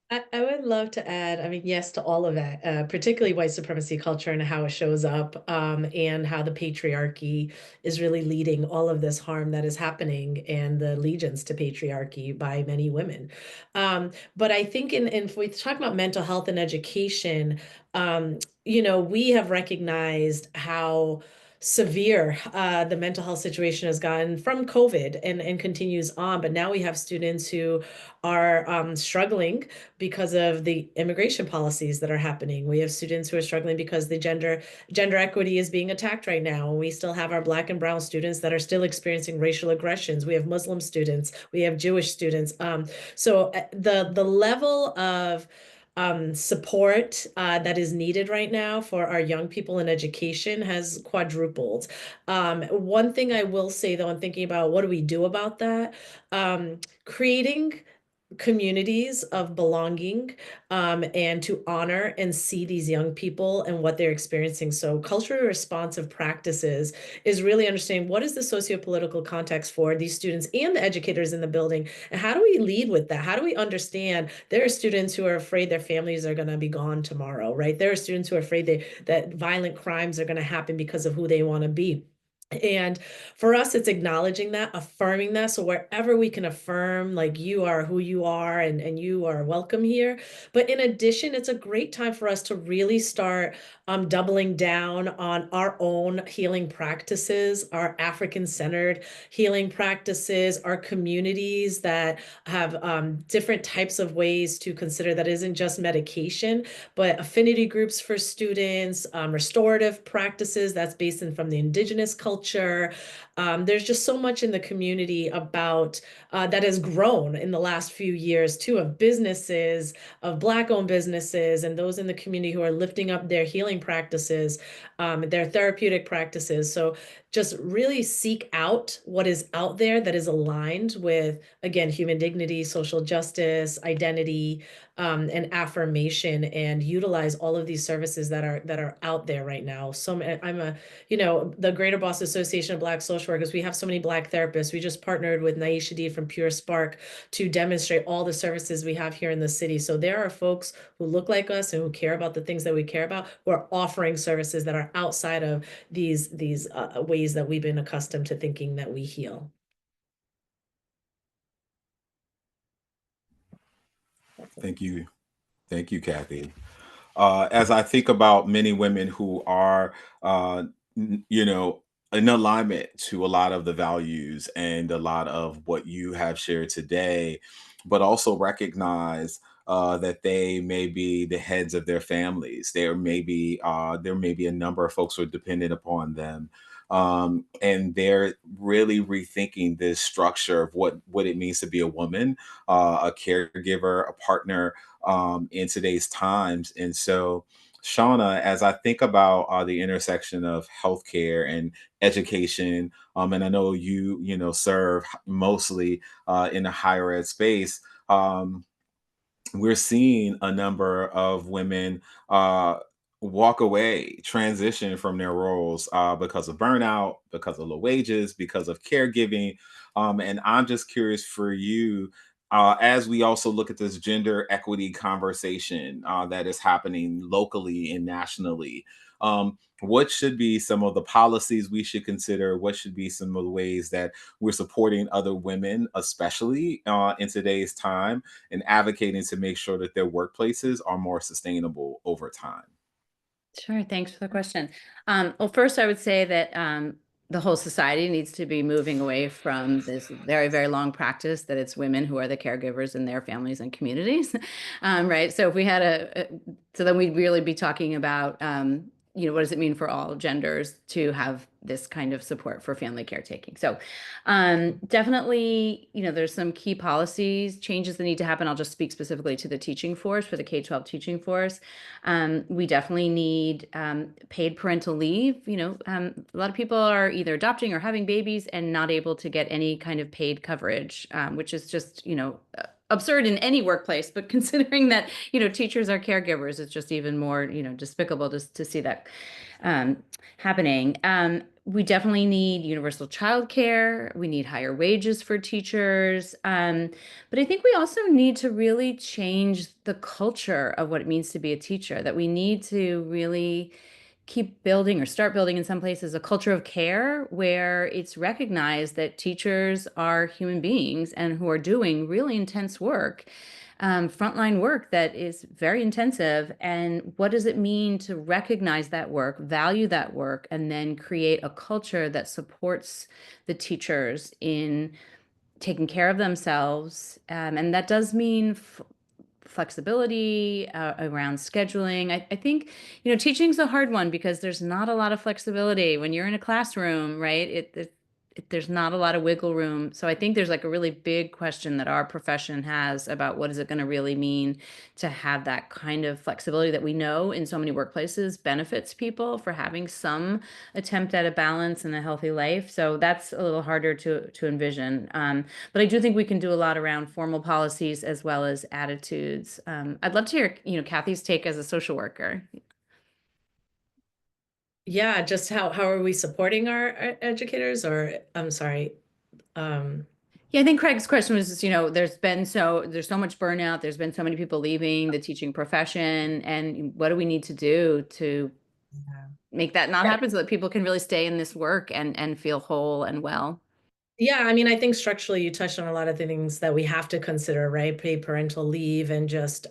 I would love to add, I mean, yes, to all of that, particularly white supremacy culture and how it shows up, and how the patriarchy is really leading all of this harm that is happening and the allegiance to patriarchy by many women. But I think if we talk about mental health and education, we have recognized how severe the mental health situation has gotten from COVID and continues on. But now we have students who are struggling because of the immigration policies that are happening. We have students who are struggling because the gender equity is being attacked right now. And we still have our Black and brown students that are still experiencing racial aggressions. We have Muslim students, we have Jewish students. So the level of support that is needed right now for our young people in education has quadrupled. One thing I will say, though, I'm thinking about what do we do about that? Creating communities of belonging, and to honor and see these young people and what they're experiencing. So culturally responsive practices is really understanding what is the socio-political context for these students and the educators in the building, and how do we lead with that? How do we understand there are students who are afraid their families are going to be gone tomorrow, right? There are students who are afraid that violent crimes are going to happen because of who they want to be. And for us, it's acknowledging that, affirming that. So wherever we can affirm, like, you are who you are and you are welcome here. But in addition, it's a great time for us to really start doubling down on our own healing practices, our African-centered healing practices, our communities that have different types of ways to consider that isn't just medication, but affinity groups for students, restorative practices that's based from the indigenous culture, There's just so much in the community about that has grown in the last few years too, of businesses, of Black-owned businesses, and those in the community who are lifting up their healing practices, their therapeutic practices. So just really seek out what is out there that is aligned with, again, human dignity, social justice, identity, and affirmation, and utilize all of these services that are out there right now. So I'm a, the Greater Boston Association of Black Social Workers, we have so many Black therapists. We just partnered with MASCD from Pure Spark to demonstrate all the services we have here in the city. So there are folks who look like us and who care about the things that we care about, who are offering services that are outside of these ways that we've been accustomed to thinking that we heal. Thank you. Thank you, Kathy. As I think about many women who are, in alignment to a lot of the values and a lot of what you have shared today, but also recognize that they may be the heads of their families. There may be a number of folks who are dependent upon them. And they're really rethinking this structure of what it means to be a woman, a caregiver, a partner, in today's times. And so, Shaunna, as I think about the intersection of healthcare and education, and I know you serve mostly in the higher ed space. We're seeing a number of women walk away, transition from their roles because of burnout, because of low wages, because of caregiving. And I'm just curious for you, as we also look at this gender equity conversation that is happening locally and nationally. What should be some of the policies we should consider? What should be some of the ways that we're supporting other women, especially in today's time, and advocating to make sure that their workplaces are more sustainable over time? Sure. Thanks for the question. Well, first, I would say that the whole society needs to be moving away from this very, very long practice that it's women who are the caregivers in their families and communities. Right. So if we had so then we'd really be talking about, what does it mean for all genders to have this kind of support for family caretaking? So definitely, there's some key policies changes that need to happen. I'll just speak specifically to the teaching force, for the K-12 teaching force. We definitely need paid parental leave. A lot of people are either adopting or having babies and not able to get any kind of paid coverage, which is just, absurd in any workplace, but considering that, teachers are caregivers, it's just even more, despicable to see that happening. We definitely need universal childcare. We need higher wages for teachers. But I think we also need to really change the culture of what it means to be a teacher, that we need to really keep building or start building in some places a culture of care where it's recognized that teachers are human beings and who are doing really intense work, frontline work that is very intensive. And what does it mean to recognize that work, value that work, and then create a culture that supports the teachers in taking care of themselves? And that does mean flexibility around scheduling. I think, teaching's a hard one because there's not a lot of flexibility when you're in a classroom, right? There's not a lot of wiggle room. So I think there's like a really big question that our profession has about what is it going to really mean to have that kind of flexibility that we know in so many workplaces benefits people for having some attempt at a balance and a healthy life. So that's a little harder to envision. But I do think we can do a lot around formal policies as well as attitudes. I'd love to hear, Kathy's take as a social worker. Yeah, just how are we supporting our educators? Or I'm sorry. Yeah, I think Craig's question was just, there's so much burnout. There's been so many people leaving the teaching profession, and what do we need to do to make that not happen so that people can really stay in this work and feel whole and well? Yeah, I mean, I think structurally you touched on a lot of the things that we have to consider, right? Paid parental leave and just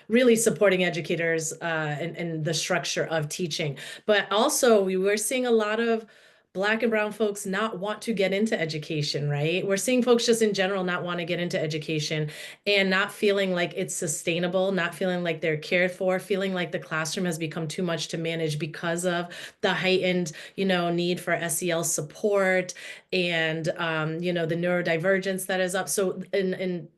really supporting educators and the structure of teaching. But also we were seeing a lot of Black and brown folks not want to get into education, right? We're seeing folks just in general not want to get into education and not feeling like it's sustainable, not feeling like they're cared for, feeling like the classroom has become too much to manage because of the heightened, need for SEL support and, the neurodivergence that is up. So in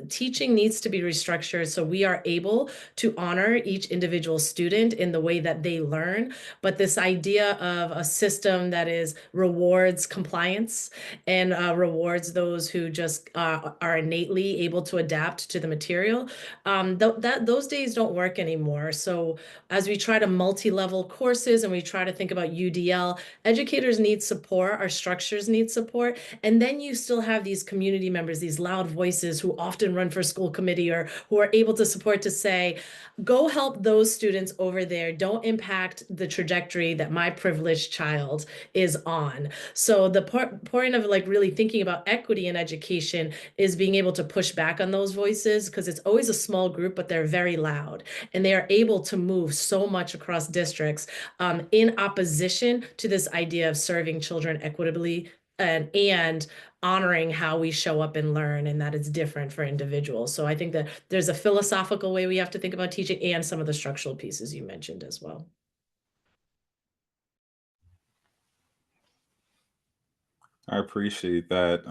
teaching needs to be restructured so we are able to honor each individual student in the way that they learn. But this idea of a system that rewards compliance and rewards those who just are innately able to adapt to the material, those days don't work anymore. So as we try to multi-level courses and we try to think about UDL, educators need support, our structures need support, and then you still have these community members, these loud voices who often run for school committee or who are able to support to say, go help those students over there. Don't impact the trajectory that my privileged child is on. So the point of really thinking about equity in education is being able to push back on those voices, because it's always a small group, but they're very loud and they are able to move so much across districts in opposition to this idea of serving children equitably and honoring how we show up and learn, and that it's different for individuals. So I think that there's a philosophical way we have to think about teaching and some of the structural pieces you mentioned as well. I appreciate that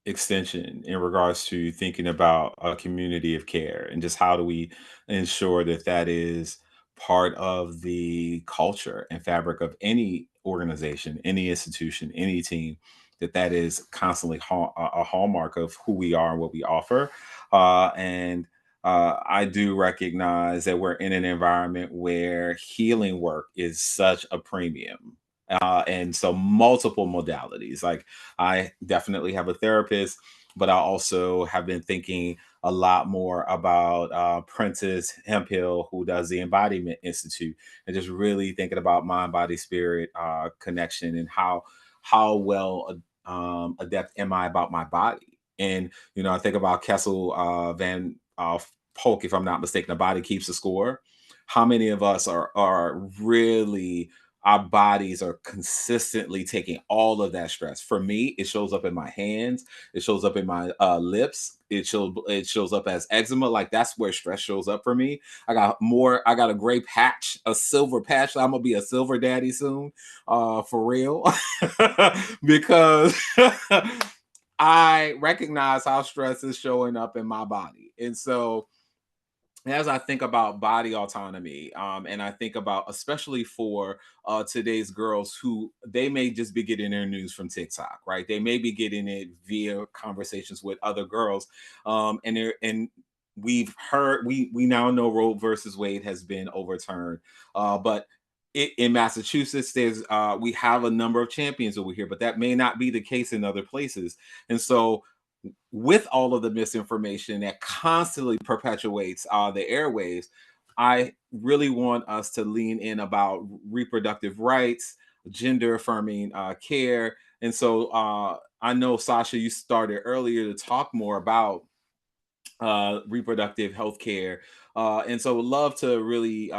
extension in regards to thinking about a community of care and just how do we ensure that that is part of the culture and fabric of any organization, any institution, any team, that that is constantly a hallmark of who we are and what we offer. And I do recognize that we're in an environment where healing work is such a premium. And so multiple modalities. Like I definitely have a therapist, but I also have been thinking a lot more about Prentice Hemphill, who does the Embodiment Institute, and just really thinking about mind, body, spirit connection and how well adept am I about my body. And I think about Kessel Van Polk, if I'm not mistaken, the body keeps the score. How many of us are really, our bodies are consistently taking all of that stress? For me, it shows up in my hands, it shows up in my lips, it shows up as eczema. Like that's where stress shows up for me. I got a gray patch, a silver patch. I'm gonna be a silver daddy soon, for real. Because I recognize how stress is showing up in my body. And so as I think about body autonomy, and I think about especially for today's girls who they may just be getting their news from TikTok, right? They may be getting it via conversations with other girls, and we've heard we now know Roe versus Wade has been overturned, but in Massachusetts, we have a number of champions over here, but that may not be the case in other places, and so with all of the misinformation that constantly perpetuates the airwaves, I really want us to lean in about reproductive rights, gender affirming care. And so I know, Sasha, you started earlier to talk more about reproductive health care. And so would love to really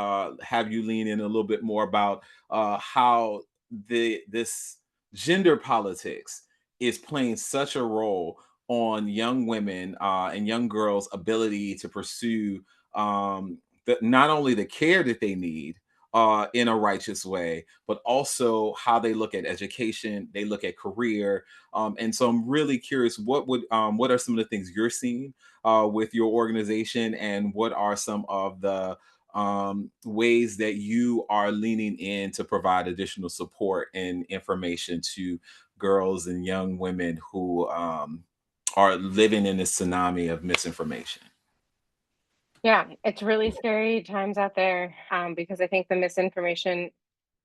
have you lean in a little bit more about how this gender politics is playing such a role on young women and young girls' ability to pursue not only the care that they need in a righteous way, but also how they look at education, they look at career. And so I'm really curious, what are some of the things you're seeing with your organization, and what are some of the ways that you are leaning in to provide additional support and information to girls and young women who are living in this tsunami of misinformation? Yeah, it's really scary times out there, because I think the misinformation,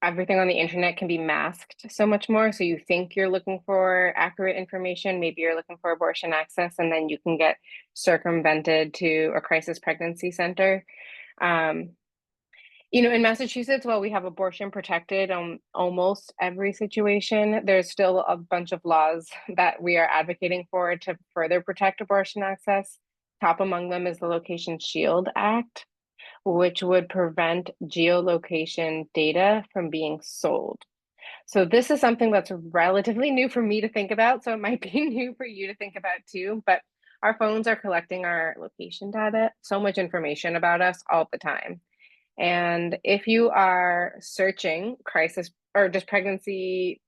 everything on the internet can be masked so much more. So you think you're looking for accurate information, maybe you're looking for abortion access, and then you can get circumvented to a crisis pregnancy center. Um, in Massachusetts, while we have abortion protected on almost every situation, there's still a bunch of laws that we are advocating for to further protect abortion access. Top among them is the Location Shield Act, which would prevent geolocation data from being sold. So this is something that's relatively new for me to think about. So it might be new for you to think about too, but our phones are collecting our location data, so much information about us all the time. And if you are searching crisis or just pregnancy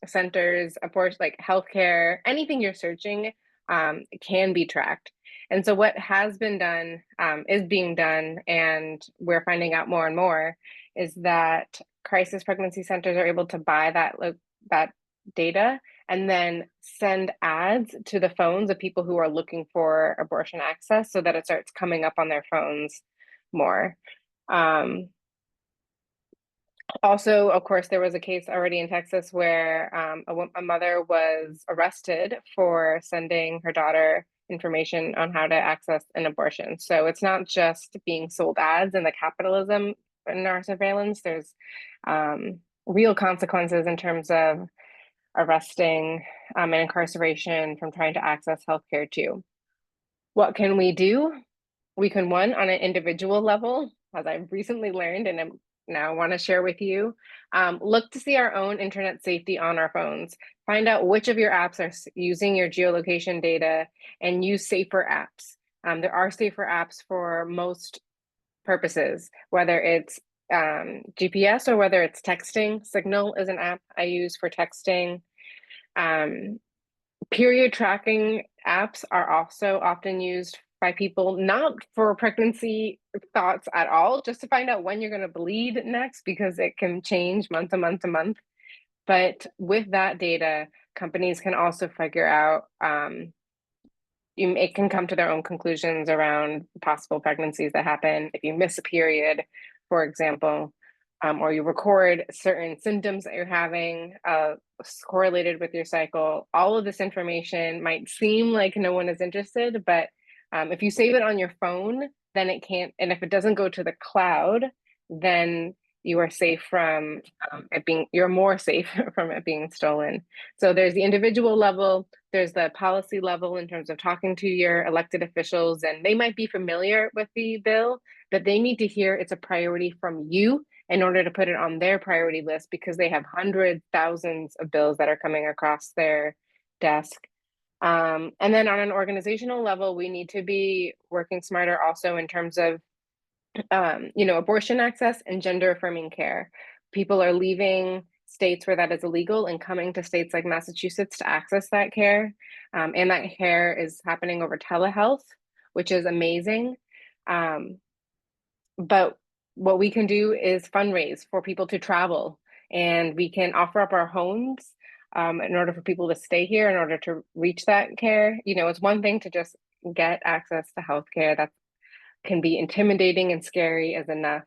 centers, abortion, like healthcare, anything you're searching can be tracked. And so what has been done is being done, and we're finding out more and more, is that crisis pregnancy centers are able to buy that data and then send ads to the phones of people who are looking for abortion access so that it starts coming up on their phones more. Also, of course, there was a case already in Texas where a mother was arrested for sending her daughter information on how to access an abortion. So it's not just being sold ads and the capitalism in our surveillance. There's real consequences in terms of arresting and incarceration from trying to access healthcare too. What can we do? We can, one, on an individual level, as I've recently learned and now want to share with you, look to see our own internet safety on our phones. Find out which of your apps are using your geolocation data and use safer apps. There are safer apps for most purposes, whether it's GPS or whether it's texting. Signal is an app I use for texting. Period tracking apps are also often used by people not for pregnancy thoughts at all, just to find out when you're going to bleed next, because it can change month to month to month. But with that data, companies can also figure out, it can come to their own conclusions around possible pregnancies that happen. If you miss a period, for example, or you record certain symptoms that you're having correlated with your cycle, all of this information might seem like no one is interested, but if you save it on your phone, then it can't, and if it doesn't go to the cloud, then you are safe from you're more safe from it being stolen. So there's the individual level, there's the policy level in terms of talking to your elected officials, and they might be familiar with the bill, but they need to hear it's a priority from you in order to put it on their priority list, because they have hundreds, thousands of bills that are coming across their desk. And then on an organizational level, we need to be working smarter also in terms of, abortion access and gender affirming care. People are leaving states where that is illegal and coming to states like Massachusetts to access that care. And that care is happening over telehealth, which is amazing. But what we can do is fundraise for people to travel, and we can offer up our homes in order for people to stay here in order to reach that care. It's one thing to just get access to healthcare. That can be intimidating and scary as enough.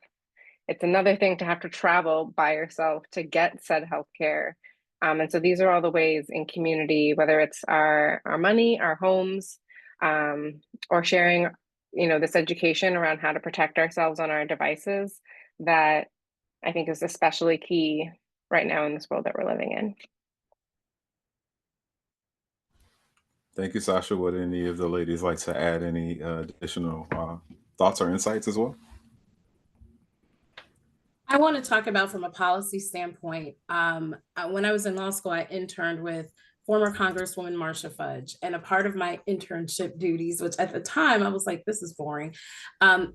It's another thing to have to travel by yourself to get said healthcare. And so these are all the ways in community, whether it's our money, our homes, or sharing this education around how to protect ourselves on our devices, that I think is especially key right now in this world that we're living in. Thank you, Sasha. Would any of the ladies like to add any additional thoughts or insights as well? I want to talk about from a policy standpoint. When I was in law school, I interned with former Congresswoman Marcia Fudge. And a part of my internship duties, which at the time I was like, this is boring,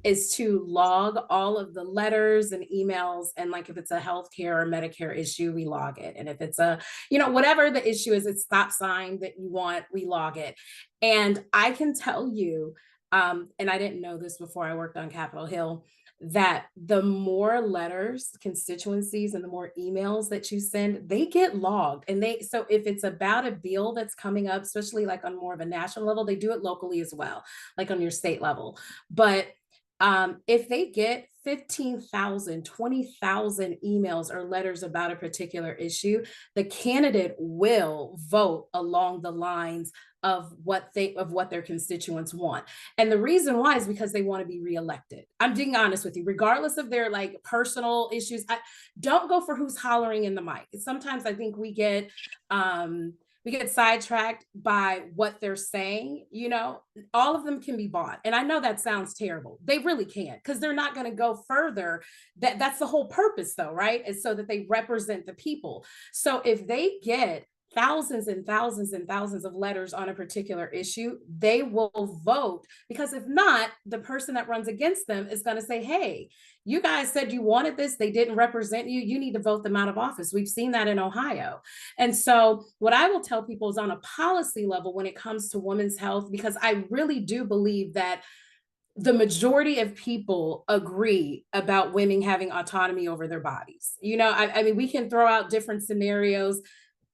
is to log all of the letters and emails. And like, if it's a healthcare or Medicare issue, we log it. And if it's a, whatever the issue is, it's stop sign that you want, we log it. And I can tell you, and I didn't know this before I worked on Capitol Hill, that the more letters, constituencies, and the more emails that you send, they get logged. And so if it's about a bill that's coming up, especially like on more of a national level, they do it locally as well, like on your state level. But if they get 15,000, 20,000 emails or letters about a particular issue, the candidate will vote along the lines of what their constituents want. And the reason why is because they want to be reelected. I'm being honest with you, regardless of their like personal issues. Don't go for who's hollering in the mic. Sometimes I think we get we get sidetracked by what they're saying, all of them can be bought. And I know that sounds terrible. They really can't, because they're not going to go further. That's the whole purpose though, right? Is so that they represent the people. So if they get thousands and thousands and thousands of letters on a particular issue, they will vote, because if not, the person that runs against them is going to say, hey, you guys said you wanted this, they didn't represent you, you need to vote them out of office. We've seen that in Ohio. And so what I will tell people is, on a policy level, when it comes to women's health, because I really do believe that the majority of people agree about women having autonomy over their bodies. I mean, we can throw out different scenarios.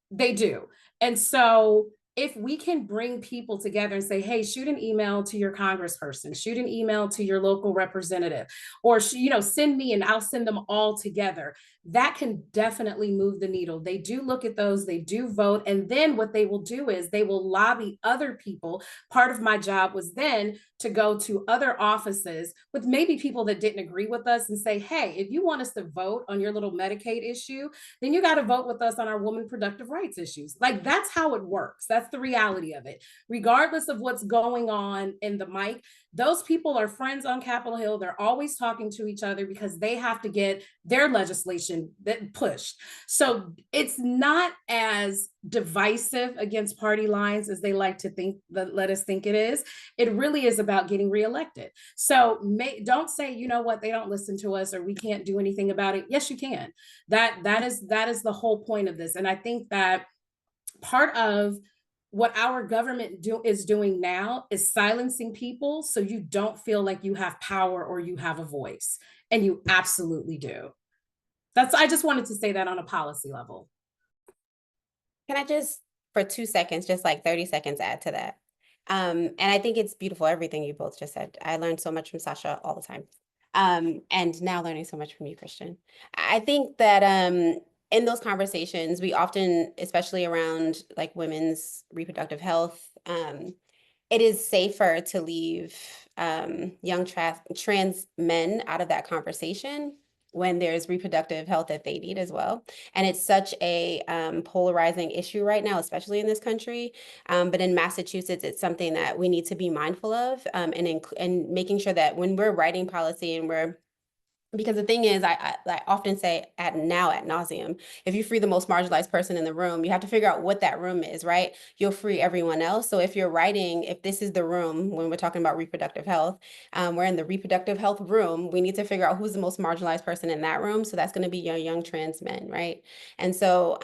They do. And so if we can bring people together and say, hey, shoot an email to your congressperson, shoot an email to your local representative, or, send me and I'll send them all together, that can definitely move the needle. They do look at those, they do vote. And then what they will do is they will lobby other people. Part of my job was then to go to other offices with maybe people that didn't agree with us and say, hey, if you want us to vote on your little Medicaid issue, then you got to vote with us on our woman productive rights issues. Like, that's how it works. That's the reality of it. Regardless of what's going on in the mic, those people are friends on Capitol Hill. They're always talking to each other because they have to get their legislation pushed. So it's not as divisive against party lines as they like to think, let us think it is. It really is about getting reelected. So don't say, you know what, they don't listen to us or we can't do anything about it. Yes, you can. That is the whole point of this. And I think that part of what our government is doing now is silencing people so you don't feel like you have power or you have a voice. And you absolutely do. I just wanted to say that on a policy level. Can I just, for 2 seconds, just like 30 seconds, add to that? And I think it's beautiful, everything you both just said. I learned so much from Sasha all the time. And now learning so much from you, Christian. I think that in those conversations, we often, especially around like women's reproductive health, it is safer to leave young trans men out of that conversation when there's reproductive health that they need as well. And it's such a polarizing issue right now, especially in this country. But in Massachusetts, it's something that we need to be mindful of, and making sure that when we're writing policy and because the thing is, I often say ad nauseum, if you free the most marginalized person in the room, you have to figure out what that room is, right? You'll free everyone else. So if you're writing, if this is the room, when we're talking about reproductive health, we're in the reproductive health room, we need to figure out who's the most marginalized person in that room. So that's going to be your young trans men, right? And so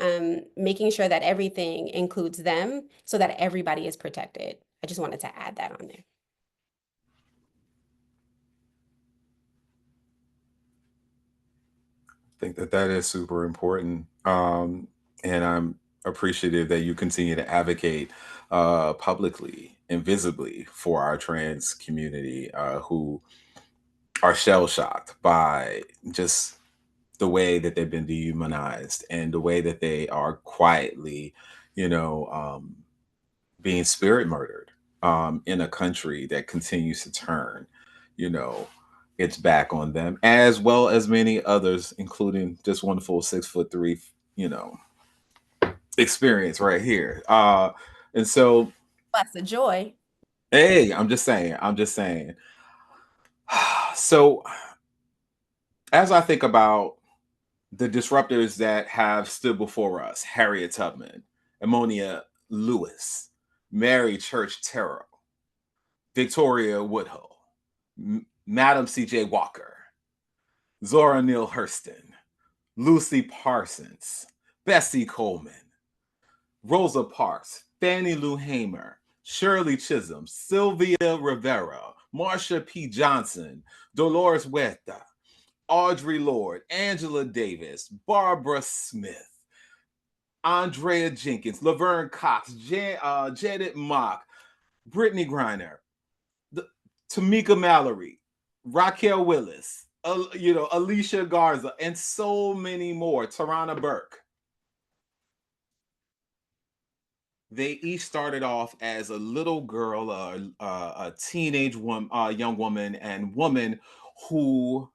making sure that everything includes them so that everybody is protected. I just wanted to add that on there. Think that is super important. And I'm appreciative that you continue to advocate publicly and visibly for our trans community who are shell-shocked by just the way that they've been dehumanized and the way that they are quietly, being spirit murdered in a country that continues to turn, its back on them, as well as many others, including this wonderful 6'3", experience right here. And so That's a joy. Hey, I'm just saying. So as I think about the disruptors that have stood before us, Harriet Tubman, Ammonia Lewis, Mary Church Terrell, Victoria Woodhull, Madam C.J. Walker, Zora Neale Hurston, Lucy Parsons, Bessie Coleman, Rosa Parks, Fannie Lou Hamer, Shirley Chisholm, Sylvia Rivera, Marsha P. Johnson, Dolores Huerta, Audre Lorde, Angela Davis, Barbara Smith, Andrea Jenkins, Laverne Cox, Janet Mock, Brittany Griner, Tamika Mallory, Raquel Willis, Alicia Garza, and so many more, Tarana Burke. They each started off as a little girl, a teenage young woman, and woman who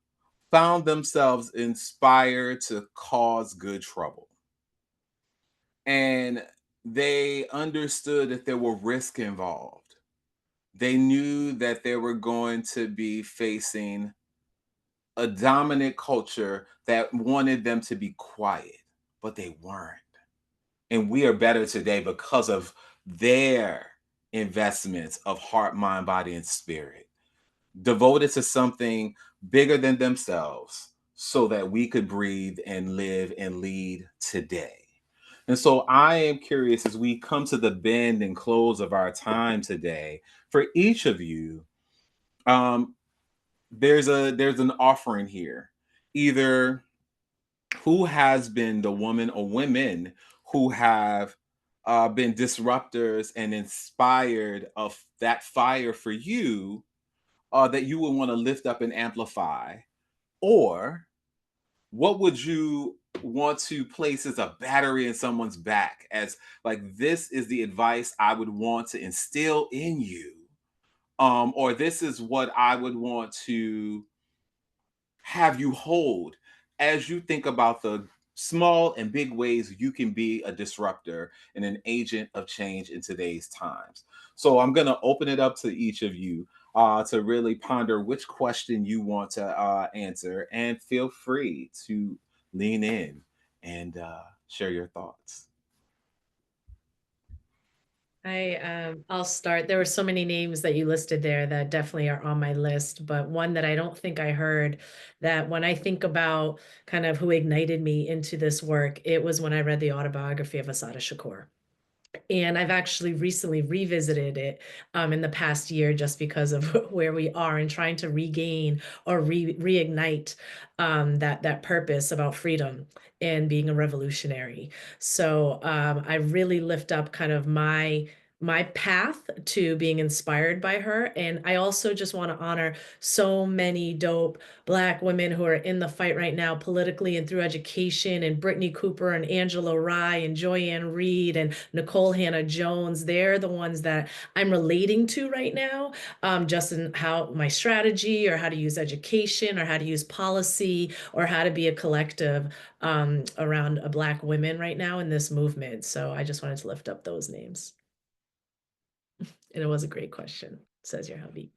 found themselves inspired to cause good trouble. And they understood that there were risks involved. They knew that they were going to be facing a dominant culture that wanted them to be quiet, but they weren't. And we are better today because of their investments of heart, mind, body, and spirit, devoted to something bigger than themselves so that we could breathe and live and lead today. And so I am curious, as we come to the bend and close of our time today, for each of you, um, there's an offering here. Either who has been the woman or women who have been disruptors and inspired of that fire for you, that you would want to lift up and amplify? Or what would you want to place as a battery in someone's back, as like, this is the advice I would want to instill in you, or this is what I would want to have you hold as you think about the small and big ways you can be a disruptor and an agent of change in today's times? So I'm going to open it up to each of you to really ponder which question you want to answer, and feel free to lean in and share your thoughts. I'll start. There were so many names that you listed there that definitely are on my list, but one that I don't think I heard, that when I think about kind of who ignited me into this work, it was when I read the autobiography of Assata Shakur. And I've actually recently revisited it in the past year, just because of where we are and trying to regain or reignite that purpose about freedom and being a revolutionary. So I really lift up kind of my path to being inspired by her. And I also just want to honor so many dope Black women who are in the fight right now, politically and through education, and Brittany Cooper and Angela Rye and Joyanne Reed and Nicole Hannah-Jones. They're the ones that I'm relating to right now, just in how my strategy, or how to use education, or how to use policy, or how to be a collective around Black women right now in this movement. So I just wanted to lift up those names. And it was a great question, says your hubby.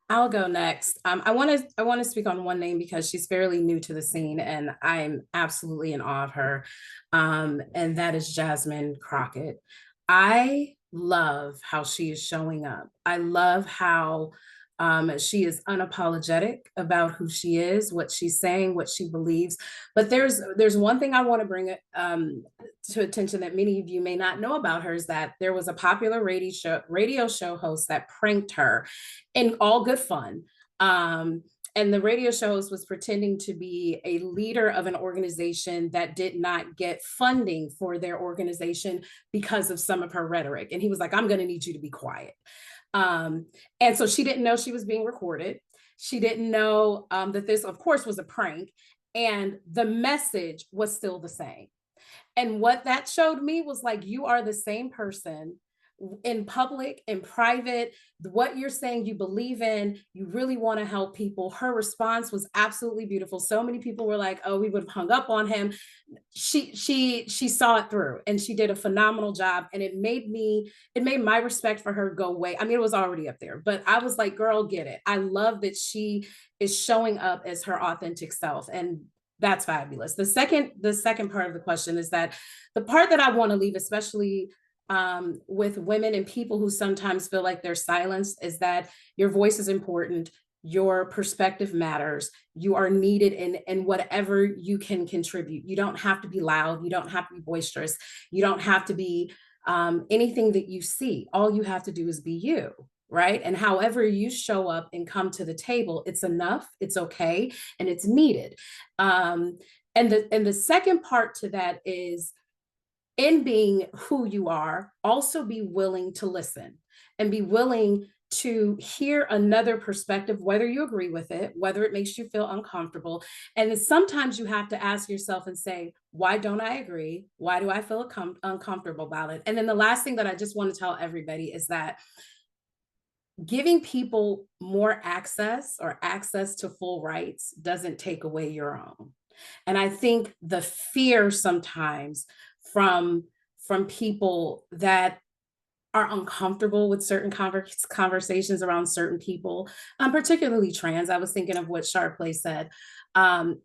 I'll go next. I want to speak on one name because she's fairly new to the scene, and I'm absolutely in awe of her. And that is Jasmine Crockett. I love how she is showing up. I love how she is unapologetic about who she is, what she's saying, what she believes. But there's one thing I want to bring to attention that many of you may not know about her, is that there was a popular radio show host that pranked her, in all good fun. And the radio show host was pretending to be a leader of an organization that did not get funding for their organization because of some of her rhetoric. And he was like, I'm going to need you to be quiet. And so she didn't know she was being recorded. She didn't know that this, of course, was a prank, and the message was still the same. And what that showed me was like, you are the same person in public, in private, what you're saying you believe in, you really want to help people. Her response was absolutely beautiful. So many people were like, oh, we would have hung up on him. She saw it through, and she did a phenomenal job. And it made my respect for her go way. I mean, it was already up there, but I was like, girl, get it. I love that she is showing up as her authentic self. And that's fabulous. The second part of the question is that the part that I want to leave, especially with women and people who sometimes feel like they're silenced, is that your voice is important. Your perspective matters. You are needed in whatever you can contribute. You don't have to be loud. You don't have to be boisterous. You don't have to be anything that you see. All you have to do is be you, right? And however you show up and come to the table, it's enough, it's okay, and it's needed. And the second part to that is, in being who you are, also be willing to listen and be willing to hear another perspective, whether you agree with it, whether it makes you feel uncomfortable. And then sometimes you have to ask yourself and say, why don't I agree? Why do I feel uncomfortable about it? And then the last thing that I just want to tell everybody is that giving people more access, or access to full rights, doesn't take away your own. And I think the fear sometimes from people that are uncomfortable with certain conversations around certain people, particularly trans. I was thinking of what Sharplay said,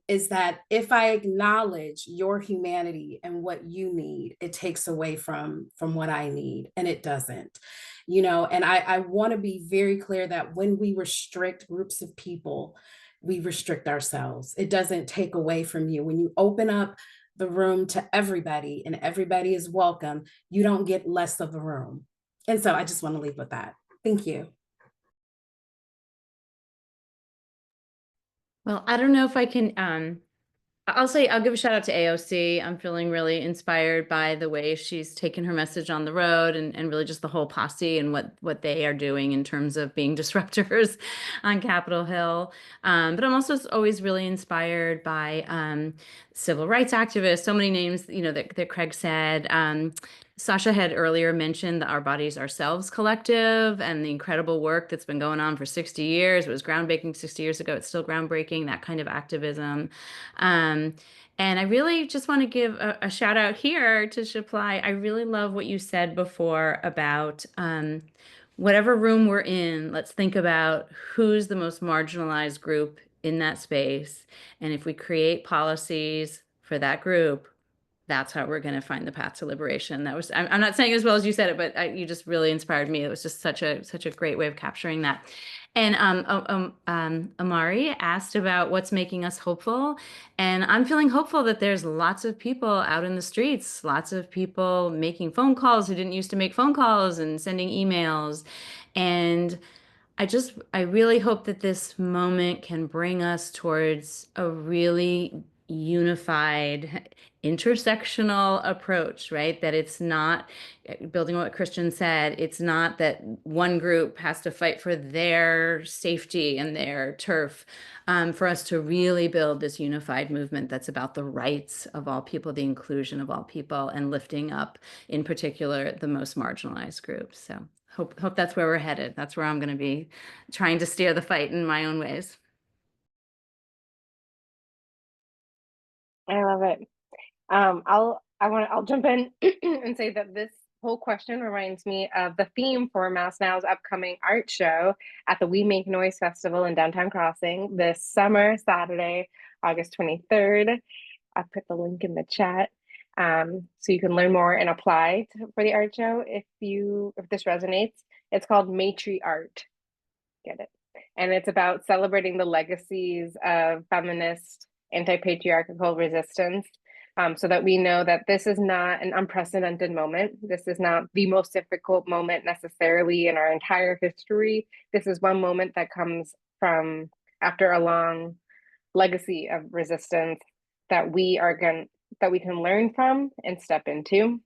is that if I acknowledge your humanity and what you need, it takes away from what I need, and it doesn't. And I want to be very clear that when we restrict groups of people, we restrict ourselves. It doesn't take away from you. When you open up the room to everybody and everybody is welcome, you don't get less of a room. And so I just want to leave with that. Thank you. Well, I don't know if I can, I'll give a shout out to AOC. I'm feeling really inspired by the way she's taken her message on the road, and really just the whole posse and what they are doing in terms of being disruptors on Capitol Hill. But I'm also always really inspired by civil rights activists, so many names, that Craig said. Sasha had earlier mentioned the Our Bodies Ourselves collective and the incredible work that's been going on for 60 years. It was groundbreaking 60 years ago. It's still groundbreaking, that kind of activism. And I really just want to give a shout out here to Supply. I really love what you said before about whatever room we're in, let's think about who's the most marginalized group in that space. And if we create policies for that group, that's how we're going to find the path to liberation. That was, I'm not saying as well as you said it, but you just really inspired me. It was just such a great way of capturing that. And Amari asked about what's making us hopeful. And I'm feeling hopeful that there's lots of people out in the streets, lots of people making phone calls who didn't used to make phone calls and sending emails. And I really hope that this moment can bring us towards a really unified intersectional approach, right? That it's not, building on what Christian said, it's not that one group has to fight for their safety and their turf, for us to really build this unified movement that's about the rights of all people, the inclusion of all people, and lifting up, in particular, the most marginalized groups. So hope that's where we're headed. That's where I'm going to be trying to steer the fight in my own ways. I love it. I'll jump in and say that this whole question reminds me of the theme for Mass Now's upcoming art show at the We Make Noise Festival in Downtown Crossing this summer, Saturday, August 23rd. I put the link in the chat, so you can learn more and apply for the art show if this resonates. It's called Matriart. Get it? And it's about celebrating the legacies of feminist anti-patriarchal resistance, so that we know that this is not an unprecedented moment. This is not the most difficult moment necessarily in our entire history. This is one moment that comes from after a long legacy of resistance that we can learn from and step into.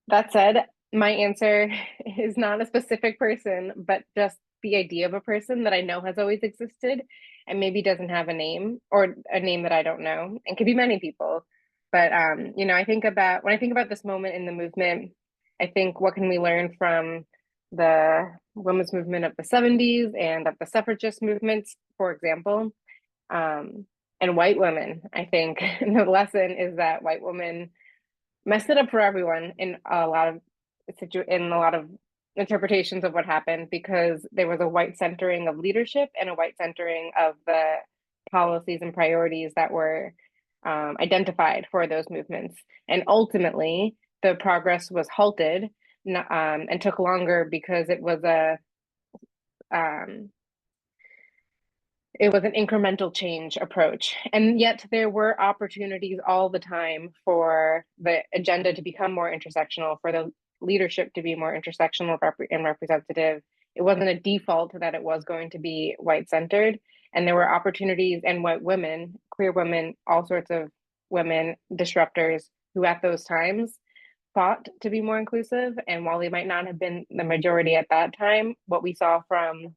That said, my answer is not a specific person, but just the idea of a person that I know has always existed and maybe doesn't have a name, or a name that I don't know, and could be many people. But when I think about this moment in the movement, I think, what can we learn from the women's movement of the 70s and of the suffragist movements, for example, and white women. I think the lesson is that white women messed it up for everyone in a lot of interpretations of what happened, because there was a white centering of leadership and a white centering of the policies and priorities that were identified for those movements. And ultimately, the progress was halted and took longer because it was an incremental change approach. And yet there were opportunities all the time for the agenda to become more intersectional, for the leadership to be more intersectional and representative. It wasn't a default that it was going to be white-centered. And there were opportunities, and white women, queer women, all sorts of women, disruptors, who at those times fought to be more inclusive. And while they might not have been the majority at that time, what we saw from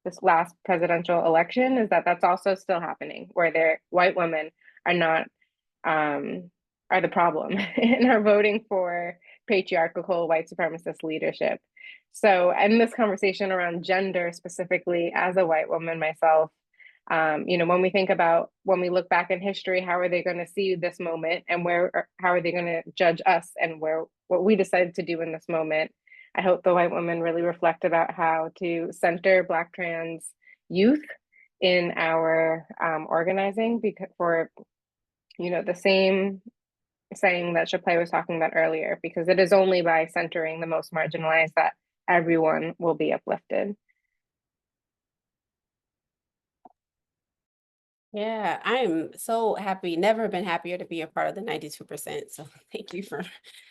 this last presidential election is that that's also still happening, where white women are the problem and are voting for patriarchal white supremacist leadership. So in this conversation around gender specifically, as a white woman myself, When we think about, when we look back in history, how are they going to see this moment, and how are they going to judge us and what we decided to do in this moment? I hope the white women really reflect about how to center Black trans youth in our organizing, because for, the same saying that Chaplay was talking about earlier, because it is only by centering the most marginalized that everyone will be uplifted. Yeah, I'm so happy. Never been happier to be a part of the 92%. So thank you for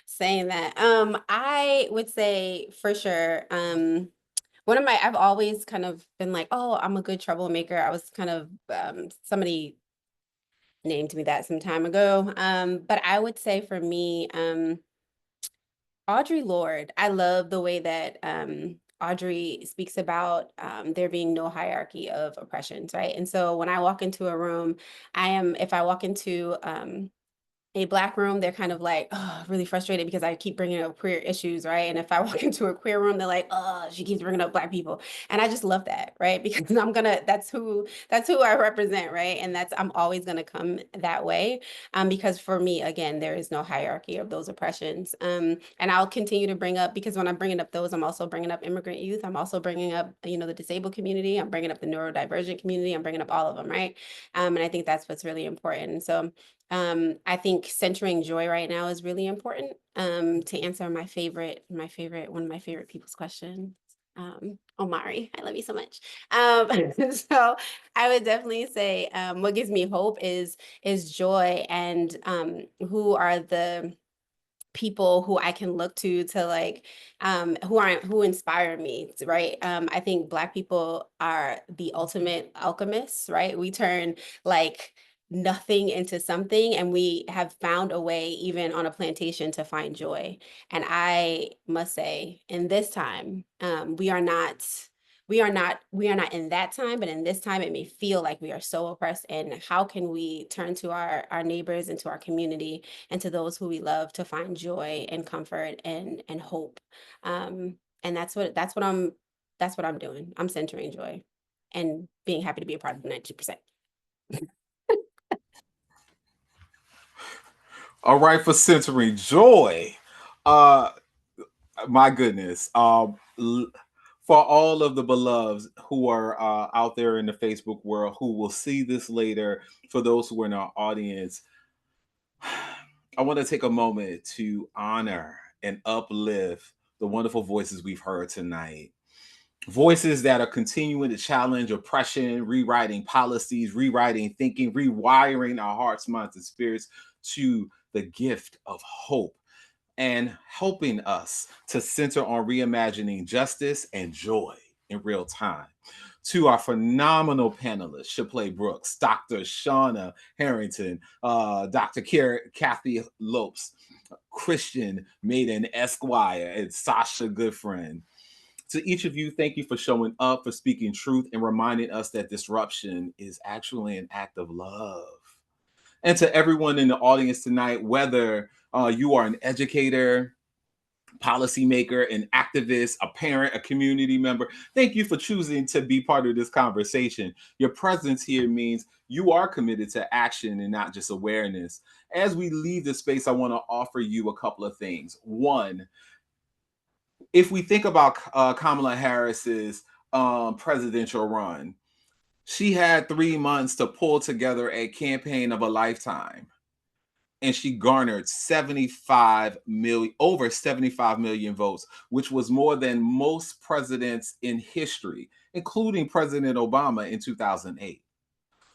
saying that. I would say for sure, I've always kind of been like, oh, I'm a good troublemaker. I was kind of, somebody named me that some time ago. But I would say for me, Audre Lorde, I love the way that Audre speaks about there being no hierarchy of oppressions, right? And so when I walk into a room, if I walk into a Black room, they're kind of like, oh, really frustrated because I keep bringing up queer issues, right? And if I walk into a queer room, they're like, oh, she keeps bringing up Black people. And I just love that, right? Because that's who I represent, right? And I'm always gonna come that way. Because for me, again, there is no hierarchy of those oppressions. And I'll continue to bring up, because when I'm bringing up those, I'm also bringing up immigrant youth. I'm also bringing up, the disabled community. I'm bringing up the neurodivergent community. I'm bringing up all of them, right? And I think that's what's really important. And so I think centering joy right now is really important. To answer one of my favorite people's questions. Omari, I love you so much. So I would definitely say what gives me hope is joy, and who are the people who I can look to like who inspire me, right? I think Black people are the ultimate alchemists, right? We turn like nothing into something, and we have found a way, even on a plantation, to find joy. And I must say, in this time, we are not in that time, but in this time it may feel like we are so oppressed. And how can we turn to our neighbors and to our community and to those who we love to find joy and comfort and hope? And that's what I'm doing. I'm centering joy and being happy to be a part of the 90%. All right, for centering joy. My goodness. For all of the beloveds who are out there in the Facebook world who will see this later, for those who are in our audience, I want to take a moment to honor and uplift the wonderful voices we've heard tonight. Voices that are continuing to challenge oppression, rewriting policies, rewriting thinking, rewiring our hearts, minds, and spirits to the gift of hope, and helping us to center on reimagining justice and joy in real time. To our phenomenal panelists, Chaplay Brooks, Dr. Shaunna Harrington, Dr. Kathy Lopes, Christian Maiden Esquire, and Sasha Goodfriend. To each of you, thank you for showing up, for speaking truth, and reminding us that disruption is actually an act of love. And to everyone in the audience tonight, whether you are an educator, policymaker, an activist, a parent, a community member, thank you for choosing to be part of this conversation. Your presence here means you are committed to action and not just awareness. As we leave this space, I want to offer you a couple of things. One, if we think about Kamala Harris's presidential run, she had 3 months to pull together a campaign of a lifetime, and she garnered over 75 million votes, which was more than most presidents in history, including President Obama in 2008.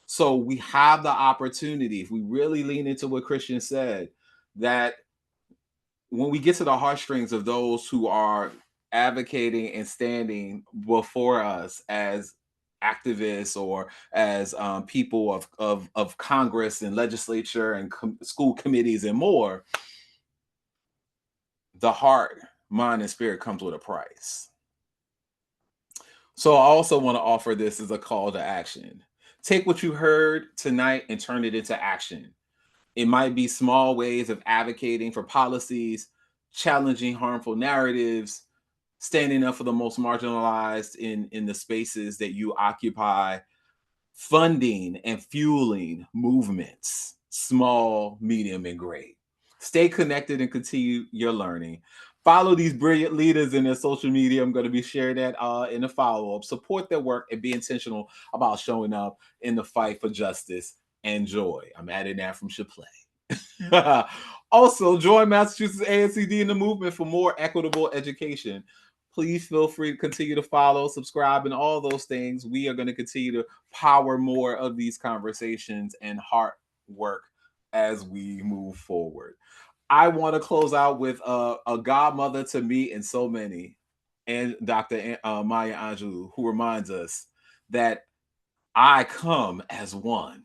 So we have the opportunity, if we really lean into what Christian said, that when we get to the heartstrings of those who are advocating and standing before us as activists or as people of Congress and legislature and school committees and more, the heart, mind, and spirit comes with a price. So I also want to offer this as a call to action. Take what you heard tonight and turn it into action. It might be small ways of advocating for policies, challenging harmful narratives, standing up for the most marginalized in the spaces that you occupy. funding and fueling movements, small, medium, and great. Stay connected and continue your learning. Follow these brilliant leaders in their social media. I'm going to be sharing that in the follow-up. Support their work and be intentional about showing up in the fight for justice and joy. I'm adding that from Chaplay. Also, join Massachusetts ASCD in the movement for more equitable education. Please feel free to continue to follow, subscribe, and all those things. We are going to continue to power more of these conversations and hard work as we move forward. I want to close out with a godmother to me and so many, and Dr. Maya Angelou, who reminds us that I come as one,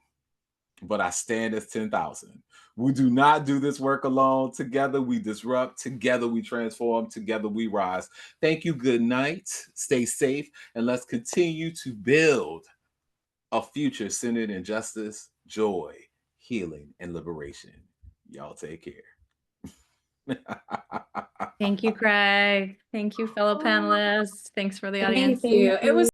but I stand as 10,000. We do not do this work alone. Together we disrupt, together we transform, together we rise. Thank you, good night, stay safe, and let's continue to build a future centered in justice, joy, healing, and liberation. Y'all take care. Thank you, Craig. Thank you, fellow panelists. Thanks for the audience. Thank you. It was